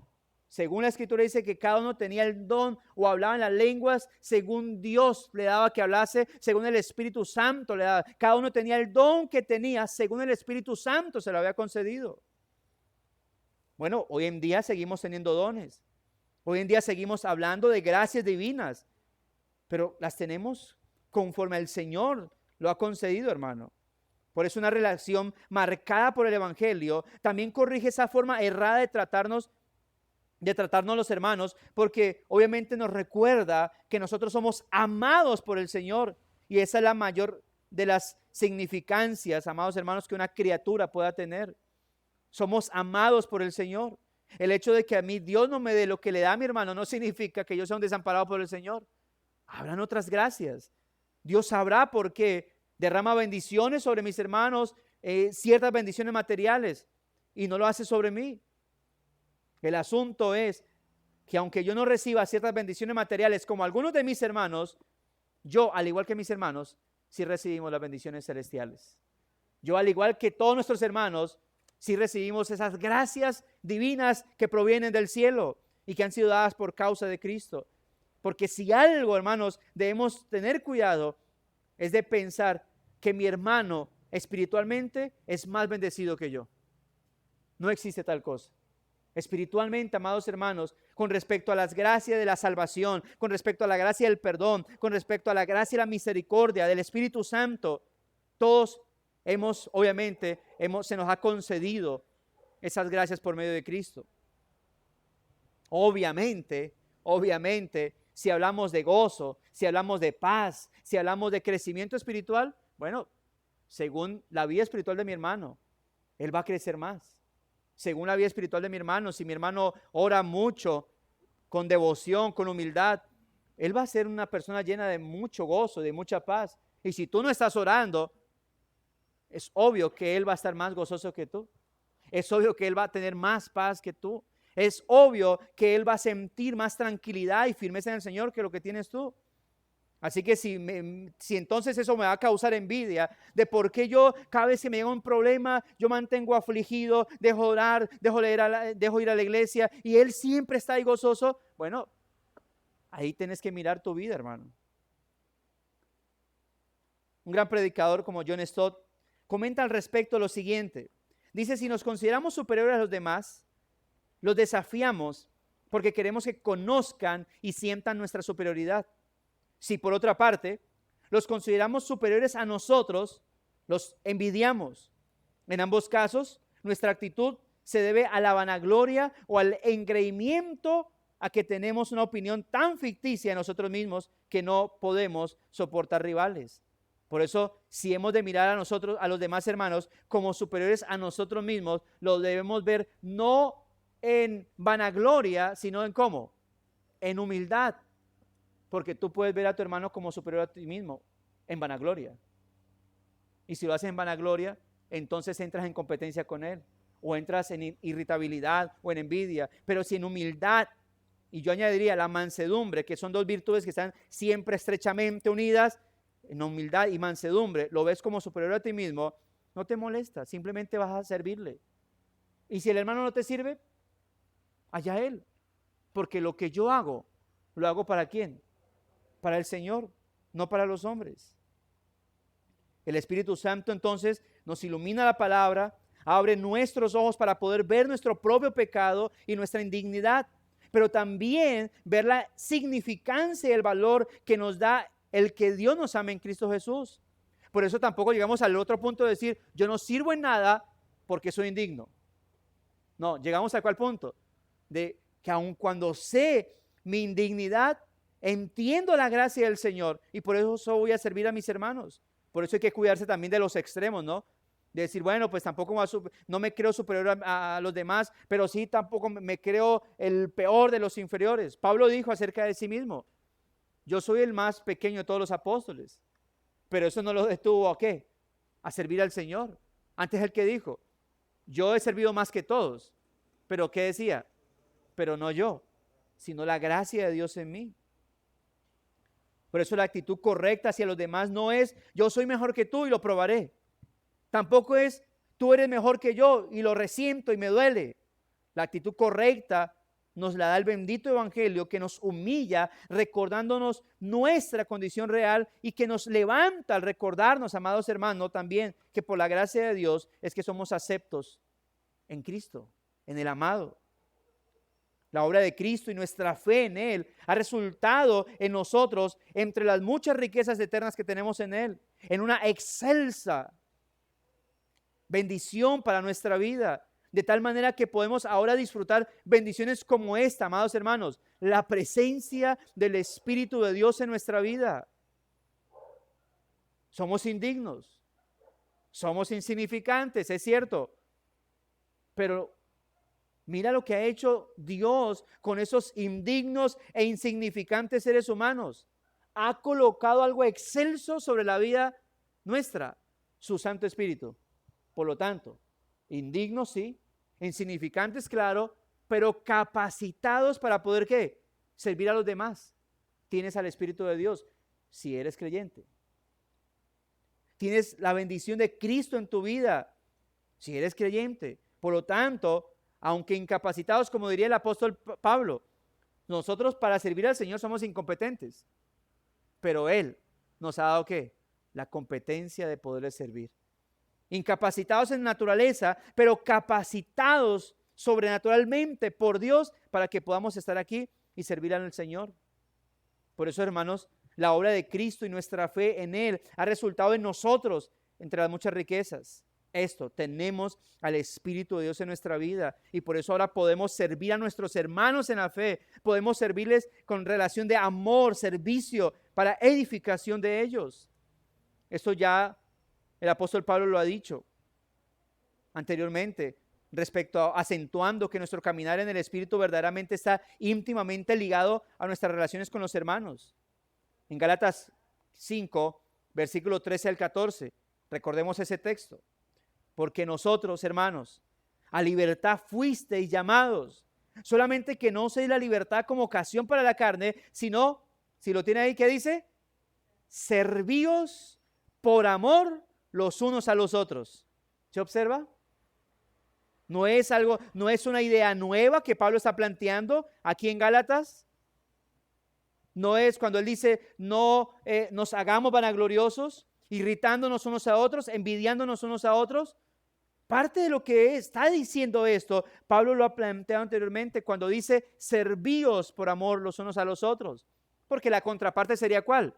según la Escritura dice que cada uno tenía el don o hablaba en las lenguas según Dios le daba que hablase, según el Espíritu Santo le daba. Cada uno tenía el don que tenía según el Espíritu Santo se lo había concedido. Bueno, hoy en día seguimos teniendo dones. Hoy en día seguimos hablando de gracias divinas, pero las tenemos conforme el Señor lo ha concedido, hermano. Por eso una relación marcada por el Evangelio también corrige esa forma errada de tratarnos los hermanos, porque obviamente nos recuerda que nosotros somos amados por el Señor, y esa es la mayor de las significancias, amados hermanos, que una criatura pueda tener. Somos amados por el Señor. El hecho de que a mí Dios no me dé lo que le da a mi hermano no significa que yo sea un desamparado por el Señor. Habrán otras gracias. Dios sabrá por qué derrama bendiciones sobre mis hermanos, ciertas bendiciones materiales, y no lo hace sobre mí. El asunto es que aunque yo no reciba ciertas bendiciones materiales como algunos de mis hermanos, yo, al igual que mis hermanos, sí recibimos las bendiciones celestiales. Yo, al igual que todos nuestros hermanos, sí recibimos esas gracias divinas que provienen del cielo y que han sido dadas por causa de Cristo. Porque si algo, hermanos, debemos tener cuidado, es de pensar que mi hermano espiritualmente es más bendecido que yo. No existe tal cosa. Espiritualmente, amados hermanos, con respecto a las gracias de la salvación, con respecto a la gracia del perdón, con respecto a la gracia y la misericordia del Espíritu Santo, todos se nos ha concedido esas gracias por medio de Cristo. Obviamente, si hablamos de gozo, si hablamos de paz, si hablamos de crecimiento espiritual, bueno, según la vida espiritual de mi hermano, él va a crecer más. Según la vida espiritual de mi hermano, si mi hermano ora mucho, con devoción, con humildad, él va a ser una persona llena de mucho gozo, de mucha paz. Y si tú no estás orando, es obvio que él va a estar más gozoso que tú. Es obvio que él va a tener más paz que tú. Es obvio que él va a sentir más tranquilidad y firmeza en el Señor que lo que tienes tú. Así que si entonces eso me va a causar envidia de por qué yo cada vez que me llega un problema, yo mantengo afligido, dejo orar, dejo ir a la iglesia y él siempre está ahí gozoso, bueno, ahí tienes que mirar tu vida, hermano. Un gran predicador como John Stott comenta al respecto lo siguiente. Dice, si nos consideramos superiores a los demás, los desafiamos porque queremos que conozcan y sientan nuestra superioridad. Si por otra parte los consideramos superiores a nosotros, los envidiamos. En ambos casos, nuestra actitud se debe a la vanagloria o al engreimiento a que tenemos una opinión tan ficticia de nosotros mismos que no podemos soportar rivales. Por eso, si hemos de mirar a nosotros, a los demás hermanos, como superiores a nosotros mismos, lo debemos ver no en vanagloria, sino en ¿cómo? En humildad. Porque tú puedes ver a tu hermano como superior a ti mismo, en vanagloria. Y si lo haces en vanagloria, entonces entras en competencia con él, o entras en irritabilidad o en envidia. Pero si en humildad, y yo añadiría la mansedumbre, que son dos virtudes que están siempre estrechamente unidas, en humildad y mansedumbre, lo ves como superior a ti mismo, no te molesta, simplemente vas a servirle. Y si el hermano no te sirve, allá él. Porque lo que yo hago, ¿lo hago para quién? Para el Señor, no para los hombres. El Espíritu Santo entonces nos ilumina la palabra, abre nuestros ojos para poder ver nuestro propio pecado y nuestra indignidad, pero también ver la significancia y el valor que nos da el que Dios nos ama en Cristo Jesús. Por eso tampoco llegamos al otro punto de decir, yo no sirvo en nada porque soy indigno. No, llegamos a cuál punto? De que aun cuando sé mi indignidad, entiendo la gracia del Señor y por eso voy a servir a mis hermanos. Por eso hay que cuidarse también de los extremos, ¿no? De decir, bueno, pues tampoco no me creo superior a los demás, pero sí tampoco me creo el peor de los inferiores. Pablo dijo acerca de sí mismo, yo soy el más pequeño de todos los apóstoles, pero eso no lo detuvo ¿a qué? A servir al Señor. Antes el que dijo, yo he servido más que todos, pero ¿qué decía? Pero no yo, sino la gracia de Dios en mí. Por eso la actitud correcta hacia los demás no es yo soy mejor que tú y lo probaré. Tampoco es tú eres mejor que yo y lo resiento y me duele. La actitud correcta nos la da el bendito evangelio que nos humilla recordándonos nuestra condición real y que nos levanta al recordarnos, amados hermanos, también que por la gracia de Dios es que somos aceptos en Cristo, en el amado. La obra de Cristo y nuestra fe en Él ha resultado en nosotros, entre las muchas riquezas eternas que tenemos en Él, en una excelsa bendición para nuestra vida, de tal manera que podemos ahora disfrutar bendiciones como esta, amados hermanos, la presencia del Espíritu de Dios en nuestra vida. Somos indignos, somos insignificantes, es cierto, pero mira lo que ha hecho Dios con esos indignos e insignificantes seres humanos. Ha colocado algo excelso sobre la vida nuestra, su Santo Espíritu. Por lo tanto, indignos sí, insignificantes claro, pero capacitados para poder ¿qué? Servir a los demás. Tienes al Espíritu de Dios si eres creyente. Tienes la bendición de Cristo en tu vida si eres creyente. Por lo tanto, aunque incapacitados, como diría el apóstol Pablo, nosotros para servir al Señor somos incompetentes, pero Él nos ha dado ¿qué? La competencia de poderle servir. Incapacitados en naturaleza, pero capacitados sobrenaturalmente por Dios para que podamos estar aquí y servir al Señor. Por eso, hermanos, la obra de Cristo y nuestra fe en Él ha resultado en nosotros entre las muchas riquezas. Tenemos al Espíritu de Dios en nuestra vida y por eso ahora podemos servir a nuestros hermanos en la fe, podemos servirles con relación de amor, servicio, para edificación de ellos. Esto ya el apóstol Pablo lo ha dicho anteriormente, respecto a acentuando que nuestro caminar en el Espíritu verdaderamente está íntimamente ligado a nuestras relaciones con los hermanos. En Gálatas 5, versículo 13 al 14, recordemos ese texto. Porque nosotros, hermanos, a libertad fuisteis llamados, solamente que no uséis la libertad como ocasión para la carne, sino, si lo tiene ahí, ¿qué dice? Servíos por amor los unos a los otros. ¿Se observa? No es una idea nueva que Pablo está planteando aquí en Gálatas. No es cuando él dice, no nos hagamos vanagloriosos, irritándonos unos a otros, envidiándonos unos a otros. Parte de lo que está diciendo esto, Pablo lo ha planteado anteriormente cuando dice servíos por amor los unos a los otros. Porque la contraparte sería ¿cuál?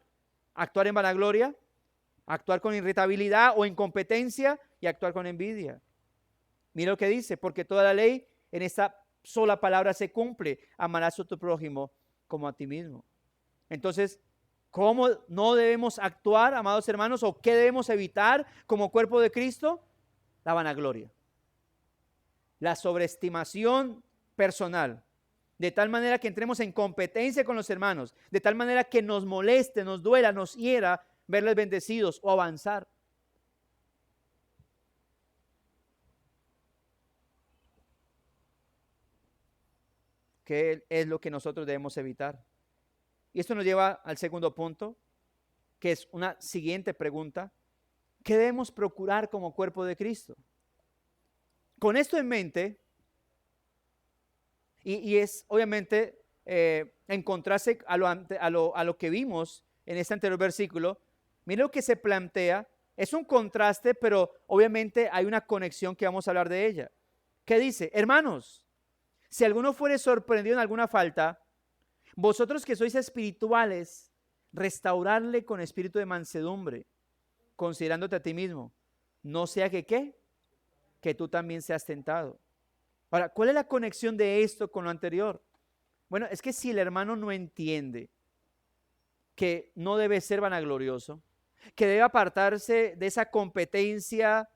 Actuar en vanagloria, actuar con irritabilidad o incompetencia y actuar con envidia. Mira lo que dice, porque toda la ley en esta sola palabra se cumple, amarás a tu prójimo como a ti mismo. Entonces, ¿cómo no debemos actuar, amados hermanos, o qué debemos evitar como cuerpo de Cristo? La vanagloria, la sobreestimación personal, de tal manera que entremos en competencia con los hermanos, de tal manera que nos moleste, nos duela, nos hiera verles bendecidos o avanzar. ¿Qué es lo que nosotros debemos evitar? Y esto nos lleva al segundo punto, que es una siguiente pregunta. ¿Qué debemos procurar como cuerpo de Cristo? Con esto en mente, y es obviamente encontrarse a lo que vimos en este anterior versículo, mira lo que se plantea es un contraste, pero obviamente hay una conexión que vamos a hablar de ella. ¿Qué dice? Hermanos, si alguno fuere sorprendido en alguna falta, vosotros que sois espirituales, restaurarle con espíritu de mansedumbre, considerándote a ti mismo, no sea que ¿qué? Que tú también seas tentado. Ahora, ¿cuál es la conexión de esto con lo anterior? Bueno, es que si el hermano no entiende que no debe ser vanaglorioso, que debe apartarse de esa competencia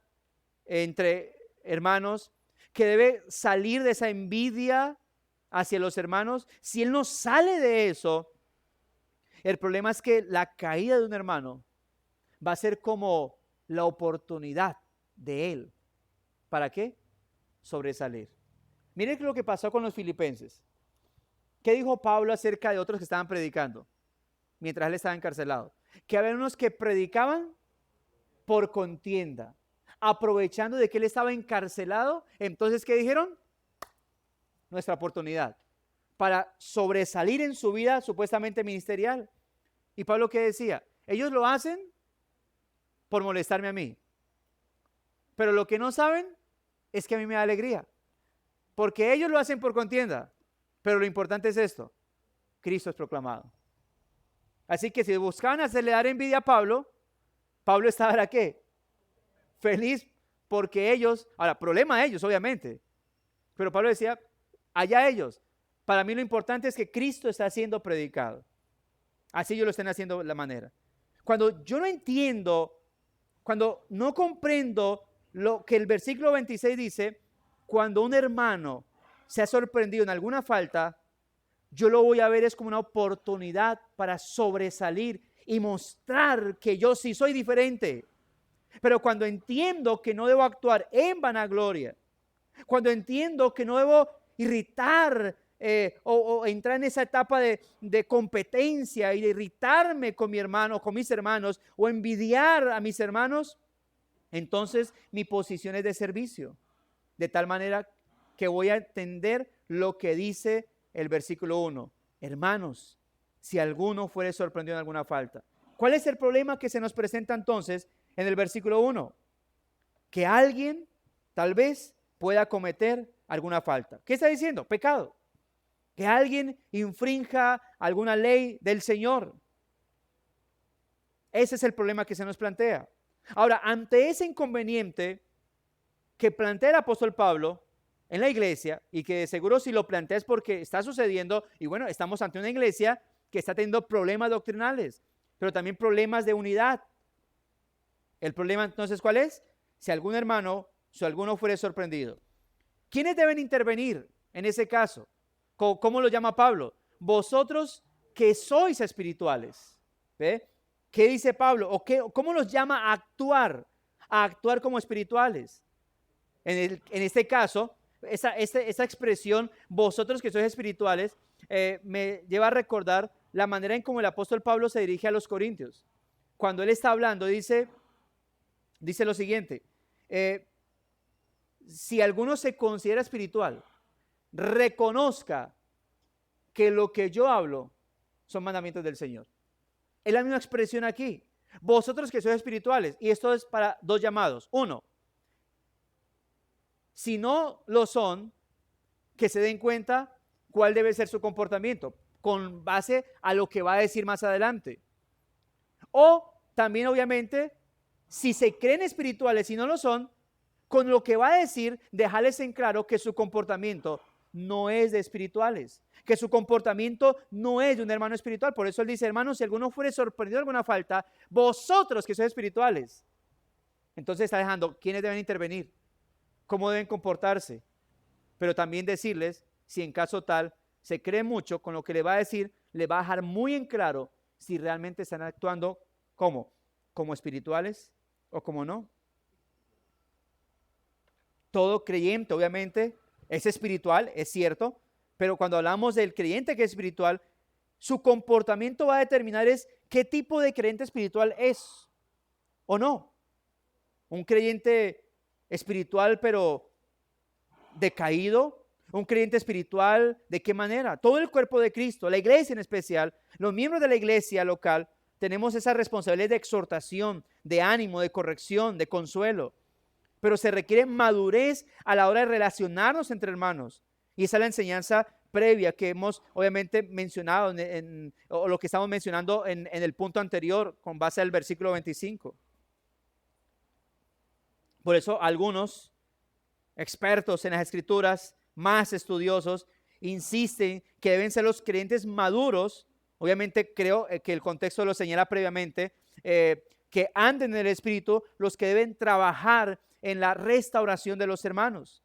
entre hermanos, que debe salir de esa envidia hacia los hermanos, si él no sale de eso, el problema es que la caída de un hermano va a ser como la oportunidad de él. ¿Para qué? Sobresalir. Miren lo que pasó con los filipenses. ¿Qué dijo Pablo acerca de otros que estaban predicando mientras él estaba encarcelado? Que había unos que predicaban por contienda, aprovechando de que él estaba encarcelado. Entonces, ¿qué dijeron? Nuestra oportunidad para sobresalir en su vida supuestamente ministerial. Y Pablo, ¿qué decía? Ellos lo hacen por molestarme a mí, pero lo que no saben es que a mí me da alegría, porque ellos lo hacen por contienda, pero lo importante es esto: Cristo es proclamado. Así que si buscaban hacerle dar envidia a Pablo, Pablo estaba ¿qué? Feliz porque ellos, ahora, problema de ellos obviamente, pero Pablo decía, allá ellos, para mí lo importante es que Cristo está siendo predicado. Así ellos lo estén haciendo de la manera. Cuando yo no entiendo, cuando no comprendo lo que el versículo 26 dice, cuando un hermano se ha sorprendido en alguna falta, yo lo voy a ver es como una oportunidad para sobresalir y mostrar que yo sí soy diferente. Pero cuando entiendo que no debo actuar en vanagloria, cuando entiendo que no debo irritar o entrar en esa etapa de competencia y de irritarme con mi hermano, con mis hermanos, o envidiar a mis hermanos, entonces mi posición es de servicio, de tal manera que voy a entender lo que dice el versículo 1. Hermanos, si alguno fuere sorprendido en alguna falta. ¿Cuál es el problema que se nos presenta entonces en el versículo 1? Que alguien tal vez pueda cometer alguna falta. ¿Qué está diciendo? Pecado. Que alguien infrinja alguna ley del Señor. Ese es el problema que se nos plantea. Ahora, ante ese inconveniente que plantea el apóstol Pablo en la iglesia, y que seguro si lo plantea es porque está sucediendo, y bueno, estamos ante una iglesia que está teniendo problemas doctrinales, pero también problemas de unidad. El problema entonces, ¿cuál es? Si algún hermano, si alguno fuere sorprendido. ¿Quiénes deben intervenir en ese caso? ¿Cómo lo llama Pablo? Vosotros que sois espirituales. ¿Ve? ¿Qué dice Pablo? ¿Cómo los llama a actuar? A actuar como espirituales. En este caso, esa expresión, vosotros que sois espirituales, me lleva a recordar la manera en cómo el apóstol Pablo se dirige a los corintios. Cuando él está hablando, dice lo siguiente: si alguno se considera espiritual, reconozca que lo que yo hablo son mandamientos del Señor. Es la misma expresión aquí. Vosotros que sois espirituales, y esto es para dos llamados. Uno, si no lo son, que se den cuenta cuál debe ser su comportamiento con base a lo que va a decir más adelante. O también, obviamente, si se creen espirituales y no lo son, con lo que va a decir, dejarles en claro que su comportamiento no es de espirituales, que su comportamiento no es de un hermano espiritual. Por eso él dice, hermanos, si alguno fuere sorprendido de alguna falta, vosotros que sois espirituales. Entonces está dejando quiénes deben intervenir, cómo deben comportarse, pero también decirles, si en caso tal se cree mucho, con lo que le va a decir, le va a dejar muy en claro si realmente están actuando como espirituales o como no. Todo creyente, obviamente, es espiritual, es cierto, pero cuando hablamos del creyente que es espiritual, su comportamiento va a determinar es qué tipo de creyente espiritual es o no. Un creyente espiritual pero decaído, un creyente espiritual, ¿de qué manera? Todo el cuerpo de Cristo, la iglesia en especial, los miembros de la iglesia local, tenemos esa responsabilidad de exhortación, de ánimo, de corrección, de consuelo. Pero se requiere madurez a la hora de relacionarnos entre hermanos. Y esa es la enseñanza previa que hemos obviamente mencionado o lo que estamos mencionando en el punto anterior con base al versículo 25. Por eso algunos expertos en las escrituras, más estudiosos, insisten que deben ser los creyentes maduros. Obviamente creo que el contexto lo señala previamente, que anden en el Espíritu, los que deben trabajar en la restauración de los hermanos,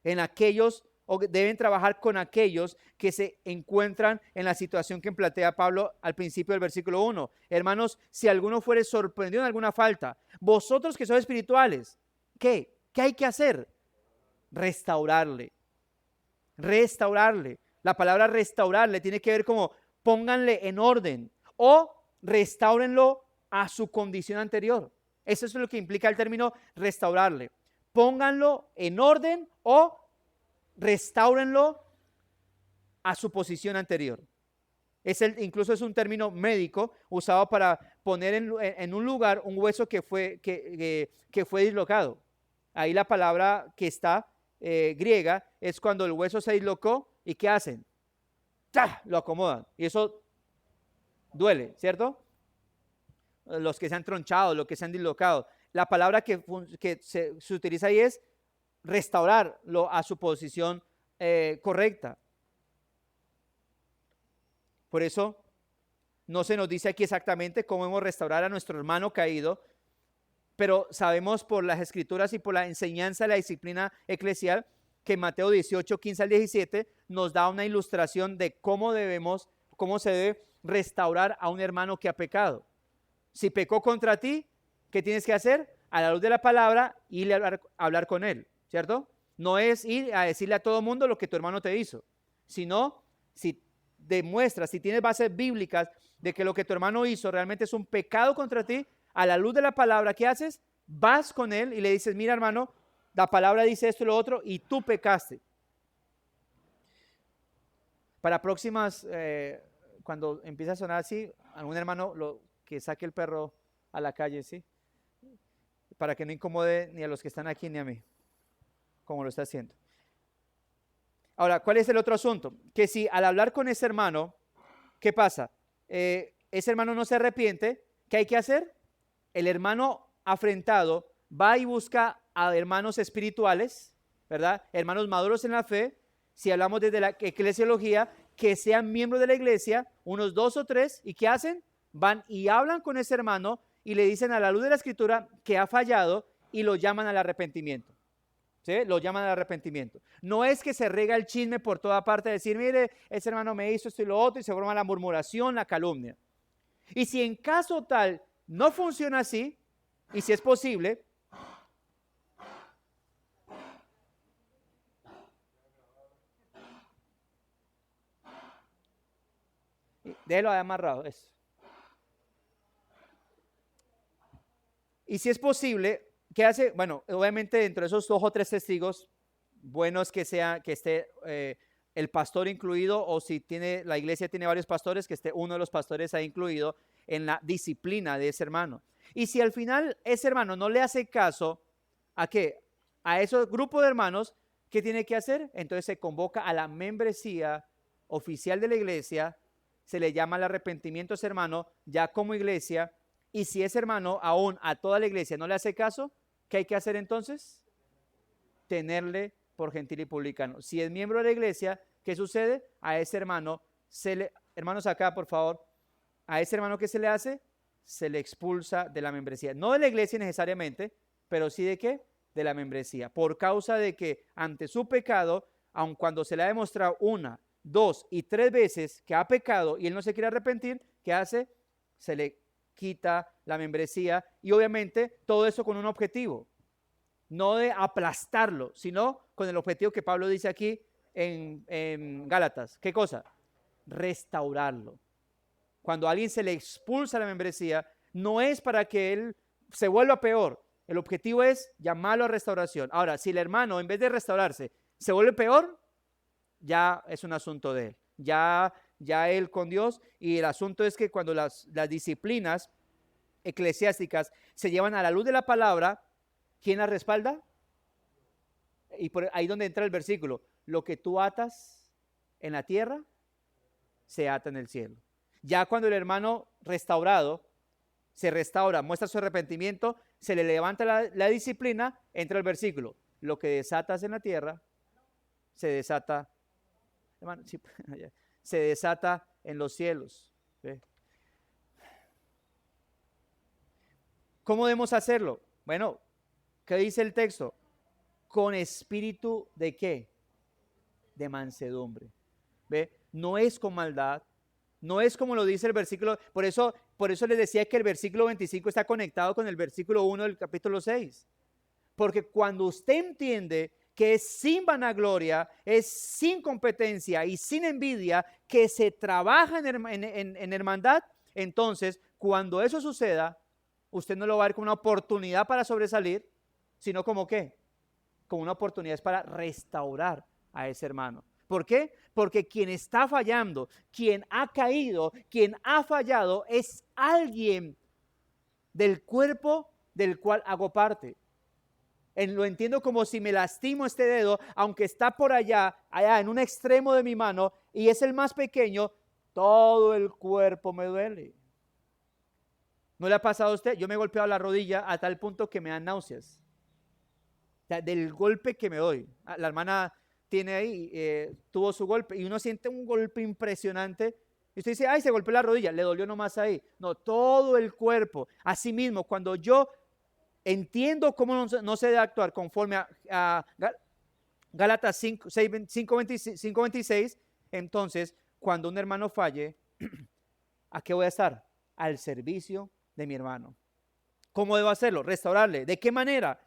en aquellos, o deben trabajar con aquellos que se encuentran en la situación que plantea Pablo al principio del versículo 1. Hermanos, si alguno fuere sorprendido en alguna falta, vosotros que sois espirituales, ¿qué? ¿Qué hay que hacer? Restaurarle. Restaurarle. La palabra restaurarle tiene que ver como pónganle en orden o restáurenlo a su condición anterior. Eso es lo que implica el término restaurarle. Pónganlo en orden o restáurenlo a su posición anterior. Incluso es un término médico usado para poner en un lugar un hueso que fue dislocado. Ahí la palabra que está griega es cuando el hueso se dislocó y ¿qué hacen? ¡Tah! Lo acomodan y eso duele, ¿cierto? Los que se han tronchado, los que se han dislocado. La palabra que se utiliza ahí es restaurarlo a su posición correcta. Por eso no se nos dice aquí exactamente cómo hemos restaurar a nuestro hermano caído, pero sabemos por las escrituras y por la enseñanza de la disciplina eclesial que Mateo 18, 15 al 17 nos da una ilustración de cómo se debe restaurar a un hermano que ha pecado. Si pecó contra ti, ¿qué tienes que hacer? A la luz de la palabra, ir a hablar con él, ¿cierto? No es ir a decirle a todo mundo lo que tu hermano te hizo, sino si demuestras, si tienes bases bíblicas de que lo que tu hermano hizo realmente es un pecado contra ti, a la luz de la palabra, ¿qué haces? Vas con él y le dices, mira hermano, la palabra dice esto y lo otro y tú pecaste. Para próximas, cuando empiece a sonar así, algún hermano que saque el perro a la calle, ¿sí? Para que no incomode ni a los que están aquí ni a mí, como lo está haciendo. Ahora, ¿cuál es el otro asunto? Que si al hablar con ese hermano, ¿qué pasa? Ese hermano no se arrepiente, ¿qué hay que hacer? El hermano afrentado va y busca a hermanos espirituales, ¿verdad? Hermanos maduros en la fe, si hablamos desde la eclesiología, que sean miembros de la iglesia, unos 2 o 3, ¿y qué hacen? Van y hablan con ese hermano y le dicen a la luz de la escritura que ha fallado y lo llaman al arrepentimiento. ¿Sí? Lo llaman al arrepentimiento. No es que se rega el chisme por toda parte, decir, mire, ese hermano me hizo esto y lo otro, y se forma la murmuración, la calumnia. Y si en caso tal no funciona así, y si es posible, déjelo ahí amarrado, eso. Y si es posible, ¿qué hace? Bueno, obviamente dentro de esos 2 o 3 testigos, bueno es que esté el pastor incluido, o si la iglesia tiene varios pastores, que esté uno de los pastores ahí incluido en la disciplina de ese hermano. Y si al final ese hermano no le hace caso, ¿a qué? A ese grupo de hermanos, ¿qué tiene que hacer? Entonces se convoca a la membresía oficial de la iglesia, se le llama al arrepentimiento a ese hermano, ya como iglesia. Y si ese hermano aún a toda la iglesia no le hace caso, ¿qué hay que hacer entonces? Tenerle por gentil y publicano. Si es miembro de la iglesia, ¿qué sucede? A ese hermano, hermanos acá por favor, a ese hermano ¿qué se le hace? Se le expulsa de la membresía. No de la iglesia necesariamente, pero sí de ¿qué? De la membresía. Por causa de que ante su pecado, aun cuando se le ha demostrado 1, 2 y 3 veces que ha pecado y él no se quiere arrepentir, ¿qué hace? Se le quita la membresía y obviamente todo eso con un objetivo, no de aplastarlo, sino con el objetivo que Pablo dice aquí en Gálatas. ¿Qué cosa? Restaurarlo. Cuando a alguien se le expulsa la membresía, no es para que él se vuelva peor, el objetivo es llamarlo a restauración. Ahora, si el hermano en vez de restaurarse se vuelve peor, ya es un asunto de él. Ya ya él con Dios. Y el asunto es que cuando las disciplinas eclesiásticas se llevan a la luz de la palabra, ¿quién las respalda? Y por ahí donde entra el versículo, lo que tú atas en la tierra, se ata en el cielo. Ya cuando el hermano restaurado se restaura, muestra su arrepentimiento, se le levanta la disciplina, entra el versículo, lo que desatas en la tierra, se desata, hermano, sí, se desata en los cielos. ¿Sí? ¿Cómo debemos hacerlo? Bueno, ¿qué dice el texto? Con espíritu de ¿qué? De mansedumbre. ¿Ve? No es con maldad, no es como lo dice el versículo, por eso les decía que el versículo 25 está conectado con el versículo 1 del capítulo 6. Porque cuando usted entiende que es sin vanagloria, es sin competencia y sin envidia, que se trabaja en hermandad, entonces cuando eso suceda, usted no lo va a ver como una oportunidad para sobresalir, sino como ¿qué? Como una oportunidad para restaurar a ese hermano. ¿Por qué? Porque quien está fallando, quien ha caído, quien ha fallado, es alguien del cuerpo del cual hago parte. Lo entiendo como si me lastimo este dedo, aunque está por allá en un extremo de mi mano, y es el más pequeño, todo el cuerpo me duele. ¿No le ha pasado a usted? Yo me he golpeado la rodilla a tal punto que me dan náuseas. O sea, del golpe que me doy. La hermana tiene ahí, tuvo su golpe, y uno siente un golpe impresionante, y usted dice, ay, se golpeó la rodilla, le dolió nomás ahí. No, todo el cuerpo. Asimismo, cuando yo entiendo cómo no se debe actuar conforme a Gálatas 5:26, entonces, cuando un hermano falle, ¿a qué voy a estar? Al servicio de mi hermano. ¿Cómo debo hacerlo? Restaurarle. ¿De qué manera?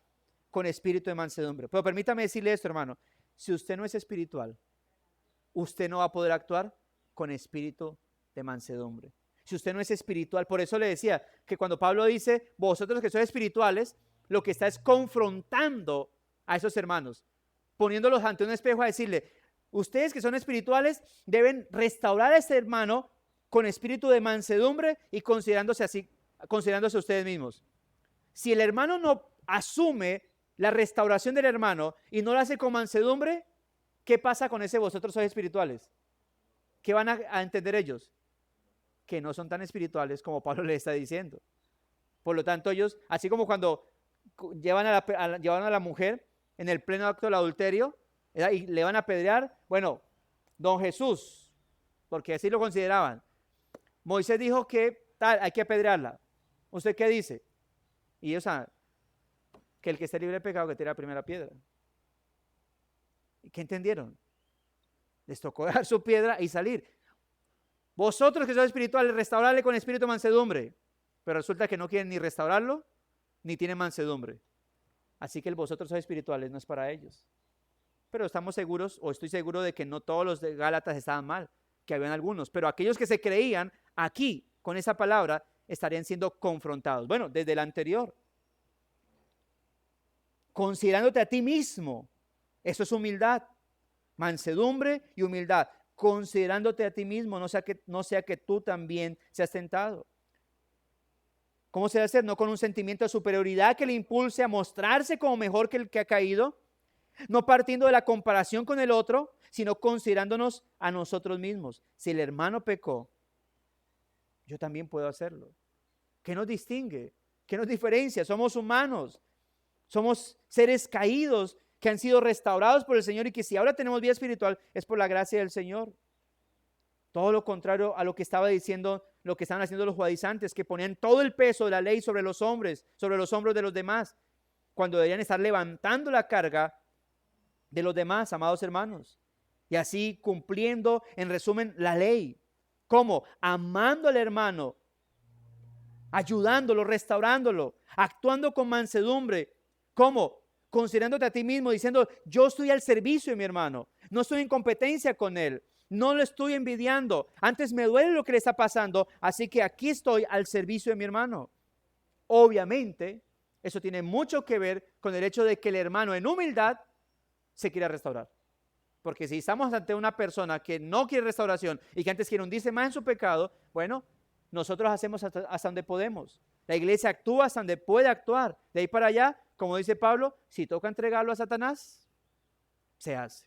Con espíritu de mansedumbre. Pero permítame decirle esto, hermano. Si usted no es espiritual, usted no va a poder actuar con espíritu de mansedumbre. Si usted no es espiritual, por eso le decía que cuando Pablo dice, vosotros que sois espirituales, lo que está es confrontando a esos hermanos, poniéndolos ante un espejo a decirle, ustedes que son espirituales deben restaurar a este hermano con espíritu de mansedumbre y considerándose ustedes mismos. Si el hermano no asume la restauración del hermano y no lo hace con mansedumbre, ¿qué pasa con ese vosotros sois espirituales? ¿Qué van a entender ellos? Que no son tan espirituales como Pablo les está diciendo. Por lo tanto, ellos, así como cuando llevan a la mujer en el pleno acto del adulterio, ¿verdad? Y le van a apedrear, bueno, don Jesús, porque así lo consideraban. Moisés dijo que hay que apedrearla. ¿Usted qué dice? Y ellos saben que el que esté libre de pecado que tire la primera piedra. ¿Y qué entendieron? Les tocó dejar su piedra y salir. Vosotros que sois espirituales, restaurarle con espíritu de mansedumbre. Pero resulta que no quieren ni restaurarlo, ni tienen mansedumbre. Así que el vosotros sois espirituales no es para ellos. Pero estamos seguros, o estoy seguro de que no todos los de Gálatas estaban mal, que habían algunos. Pero aquellos que se creían aquí, con esa palabra, estarían siendo confrontados. Bueno, desde el anterior. Considerándote a ti mismo. Eso es humildad. Mansedumbre y humildad. Considerándote a ti mismo, no sea que tú también seas tentado. ¿Cómo se debe hacer? No con un sentimiento de superioridad que le impulse a mostrarse como mejor que el que ha caído, no partiendo de la comparación con el otro, sino considerándonos a nosotros mismos. Si el hermano pecó, yo también puedo hacerlo. ¿Qué nos distingue? ¿Qué nos diferencia? Somos humanos, somos seres caídos que han sido restaurados por el Señor y que si ahora tenemos vida espiritual es por la gracia del Señor. Todo lo contrario a lo que estaba diciendo, lo que estaban haciendo los judaizantes, que ponían todo el peso de la ley sobre los hombres, sobre los hombros de los demás, cuando deberían estar levantando la carga de los demás, amados hermanos, y así cumpliendo, en resumen, la ley. ¿Cómo? Amando al hermano, ayudándolo, restaurándolo, actuando con mansedumbre. ¿Cómo? Considerándote a ti mismo, diciendo, yo estoy al servicio de mi hermano, no estoy en competencia con él. No lo estoy envidiando. Antes me duele lo que le está pasando, así que aquí estoy al servicio de mi hermano. Obviamente, eso tiene mucho que ver con el hecho de que el hermano en humildad se quiera restaurar. Porque si estamos ante una persona que no quiere restauración y que antes quiere hundirse más en su pecado, bueno, nosotros hacemos hasta donde podemos. La iglesia actúa hasta donde puede actuar. De ahí para allá, como dice Pablo, si toca entregarlo a Satanás, se hace.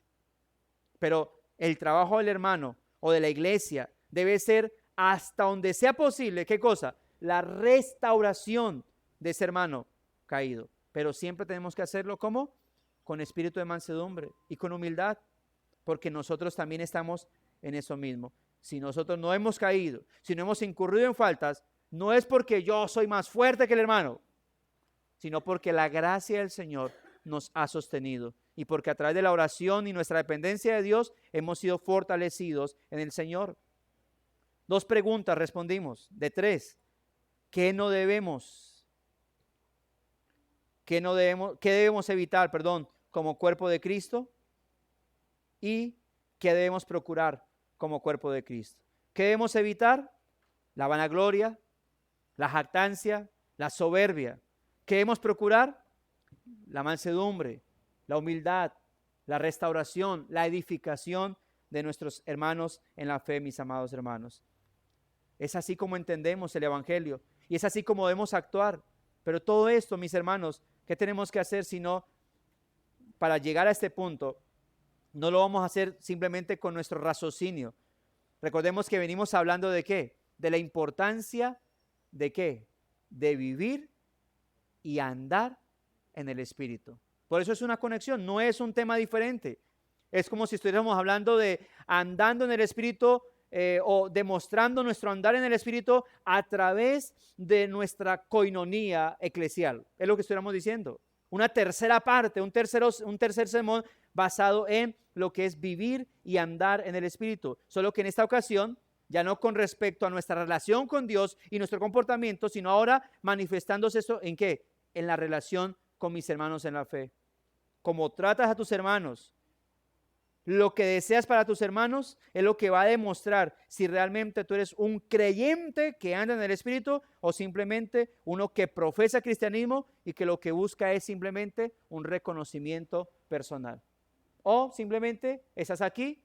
Pero el trabajo del hermano o de la iglesia debe ser hasta donde sea posible, ¿qué cosa? La restauración de ese hermano caído. Pero siempre tenemos que hacerlo, ¿cómo? Con espíritu de mansedumbre y con humildad, porque nosotros también estamos en eso mismo. Si nosotros no hemos caído, si no hemos incurrido en faltas, no es porque yo soy más fuerte que el hermano, sino porque la gracia del Señor nos ha sostenido y porque a través de la oración y nuestra dependencia de Dios hemos sido fortalecidos en el Señor. 2 preguntas respondimos, de 3. ¿Qué no debemos? ¿Qué debemos evitar, como cuerpo de Cristo? ¿Y qué debemos procurar como cuerpo de Cristo? ¿Qué debemos evitar? La vanagloria, la jactancia, la soberbia. ¿Qué debemos procurar? La mansedumbre, la humildad, la restauración, la edificación de nuestros hermanos en la fe, mis amados hermanos. Es así como entendemos el Evangelio y es así como debemos actuar. Pero todo esto, mis hermanos, ¿qué tenemos que hacer sino para llegar a este punto? No lo vamos a hacer simplemente con nuestro raciocinio. Recordemos que venimos hablando de ¿qué? De la importancia de ¿qué? De vivir y andar en el Espíritu. Por eso es una conexión, no es un tema diferente. Es como si estuviéramos hablando de andando en el Espíritu o demostrando nuestro andar en el Espíritu a través de nuestra coinonía eclesial. Es lo que estuviéramos diciendo. Una tercera parte, un tercer sermón basado en lo que es vivir y andar en el Espíritu. Solo que en esta ocasión, ya no con respecto a nuestra relación con Dios y nuestro comportamiento, sino ahora manifestándose eso en ¿qué? En la relación con mis hermanos en la fe. Como tratas a tus hermanos, lo que deseas para tus hermanos es lo que va a demostrar si realmente tú eres un creyente que anda en el Espíritu o simplemente uno que profesa cristianismo y que lo que busca es simplemente un reconocimiento personal. O simplemente estás aquí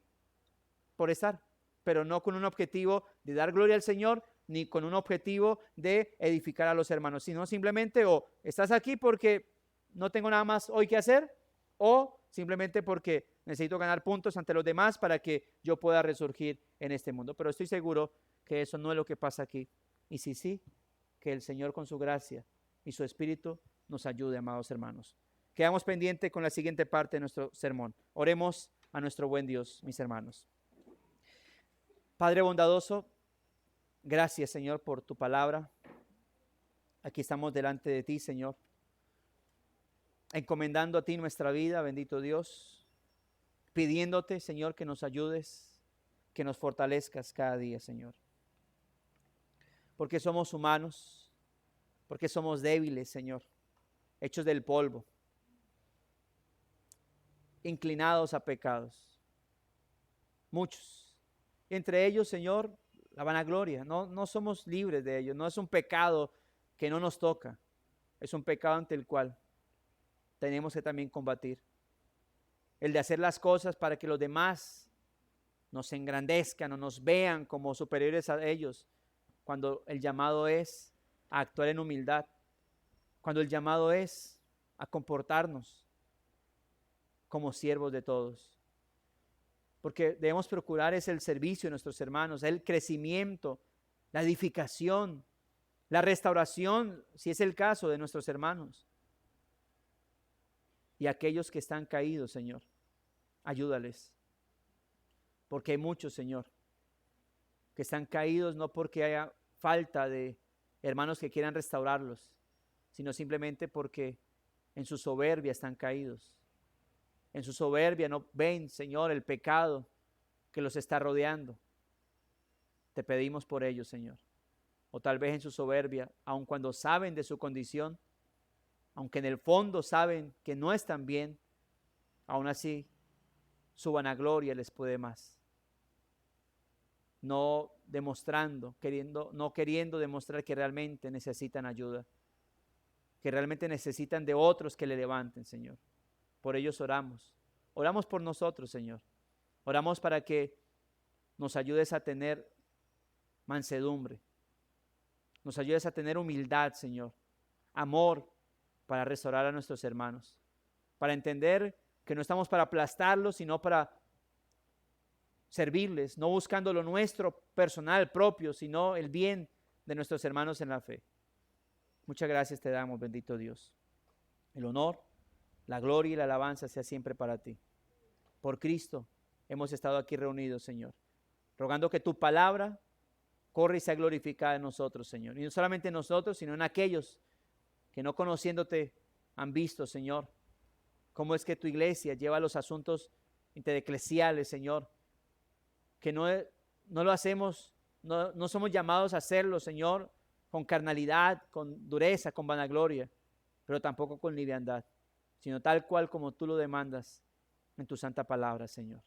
por estar, pero no con un objetivo de dar gloria al Señor ni con un objetivo de edificar a los hermanos, sino simplemente o estás aquí porque no tengo nada más hoy que hacer o simplemente porque necesito ganar puntos ante los demás para que yo pueda resurgir en este mundo. Pero estoy seguro que eso no es lo que pasa aquí. Y si sí, que el Señor con su gracia y su Espíritu nos ayude, amados hermanos. Quedamos pendientes con la siguiente parte de nuestro sermón. Oremos a nuestro buen Dios, mis hermanos. Padre bondadoso, gracias, Señor, por tu palabra. Aquí estamos delante de ti, Señor, encomendando a ti nuestra vida, bendito Dios, pidiéndote, Señor, que nos ayudes, que nos fortalezcas cada día, Señor. Porque somos humanos, porque somos débiles, Señor, hechos del polvo, inclinados a pecados, muchos. Entre ellos, Señor, la vanagloria, no somos libres de ello, no es un pecado que no nos toca, es un pecado ante el cual tenemos que también combatir. El de hacer las cosas para que los demás nos engrandezcan o nos vean como superiores a ellos, cuando el llamado es a actuar en humildad, cuando el llamado es a comportarnos como siervos de todos. Porque debemos procurar es el servicio de nuestros hermanos, el crecimiento, la edificación, la restauración, si es el caso, de nuestros hermanos. Y aquellos que están caídos, Señor, ayúdales. Porque hay muchos, Señor, que están caídos no porque haya falta de hermanos que quieran restaurarlos, sino simplemente porque en su soberbia están caídos. En su soberbia no ven, Señor, el pecado que los está rodeando. Te pedimos por ellos, Señor. O tal vez en su soberbia, aun cuando saben de su condición, aunque en el fondo saben que no están bien, aún así su vanagloria les puede más. No queriendo demostrar que realmente necesitan ayuda, que realmente necesitan de otros que le levanten, Señor. Por ellos oramos. Oramos por nosotros, Señor. Oramos para que nos ayudes a tener mansedumbre, nos ayudes a tener humildad, Señor, amor para restaurar a nuestros hermanos, para entender que no estamos para aplastarlos, sino para servirles, no buscando lo nuestro personal propio, sino el bien de nuestros hermanos en la fe. Muchas gracias te damos, bendito Dios. El honor, la gloria y la alabanza sea siempre para ti. Por Cristo hemos estado aquí reunidos, Señor, rogando que tu palabra corra y sea glorificada en nosotros, Señor. Y no solamente en nosotros, sino en aquellos que no conociéndote han visto, Señor, cómo es que tu iglesia lleva los asuntos intereclesiales, Señor, que no lo hacemos, no somos llamados a hacerlo, Señor, con carnalidad, con dureza, con vanagloria, pero tampoco con liviandad, sino tal cual como tú lo demandas en tu santa palabra, Señor.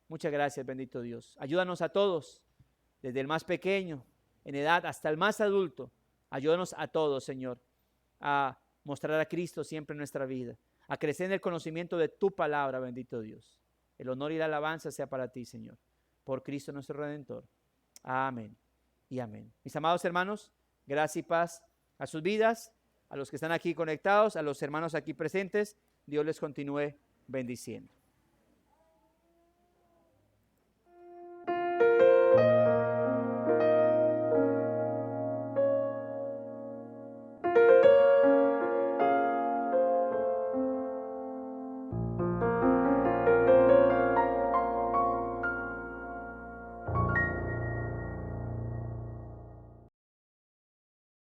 Muchas gracias, bendito Dios. Ayúdanos a todos, desde el más pequeño en edad hasta el más adulto. Ayúdanos a todos, Señor, a mostrar a Cristo siempre en nuestra vida, a crecer en el conocimiento de tu palabra, bendito Dios. El honor y la alabanza sea para ti, Señor, por Cristo nuestro Redentor. Amén y amén. Mis amados hermanos, gracia y paz a sus vidas, a los que están aquí conectados, a los hermanos aquí presentes. Dios les continúe bendiciendo.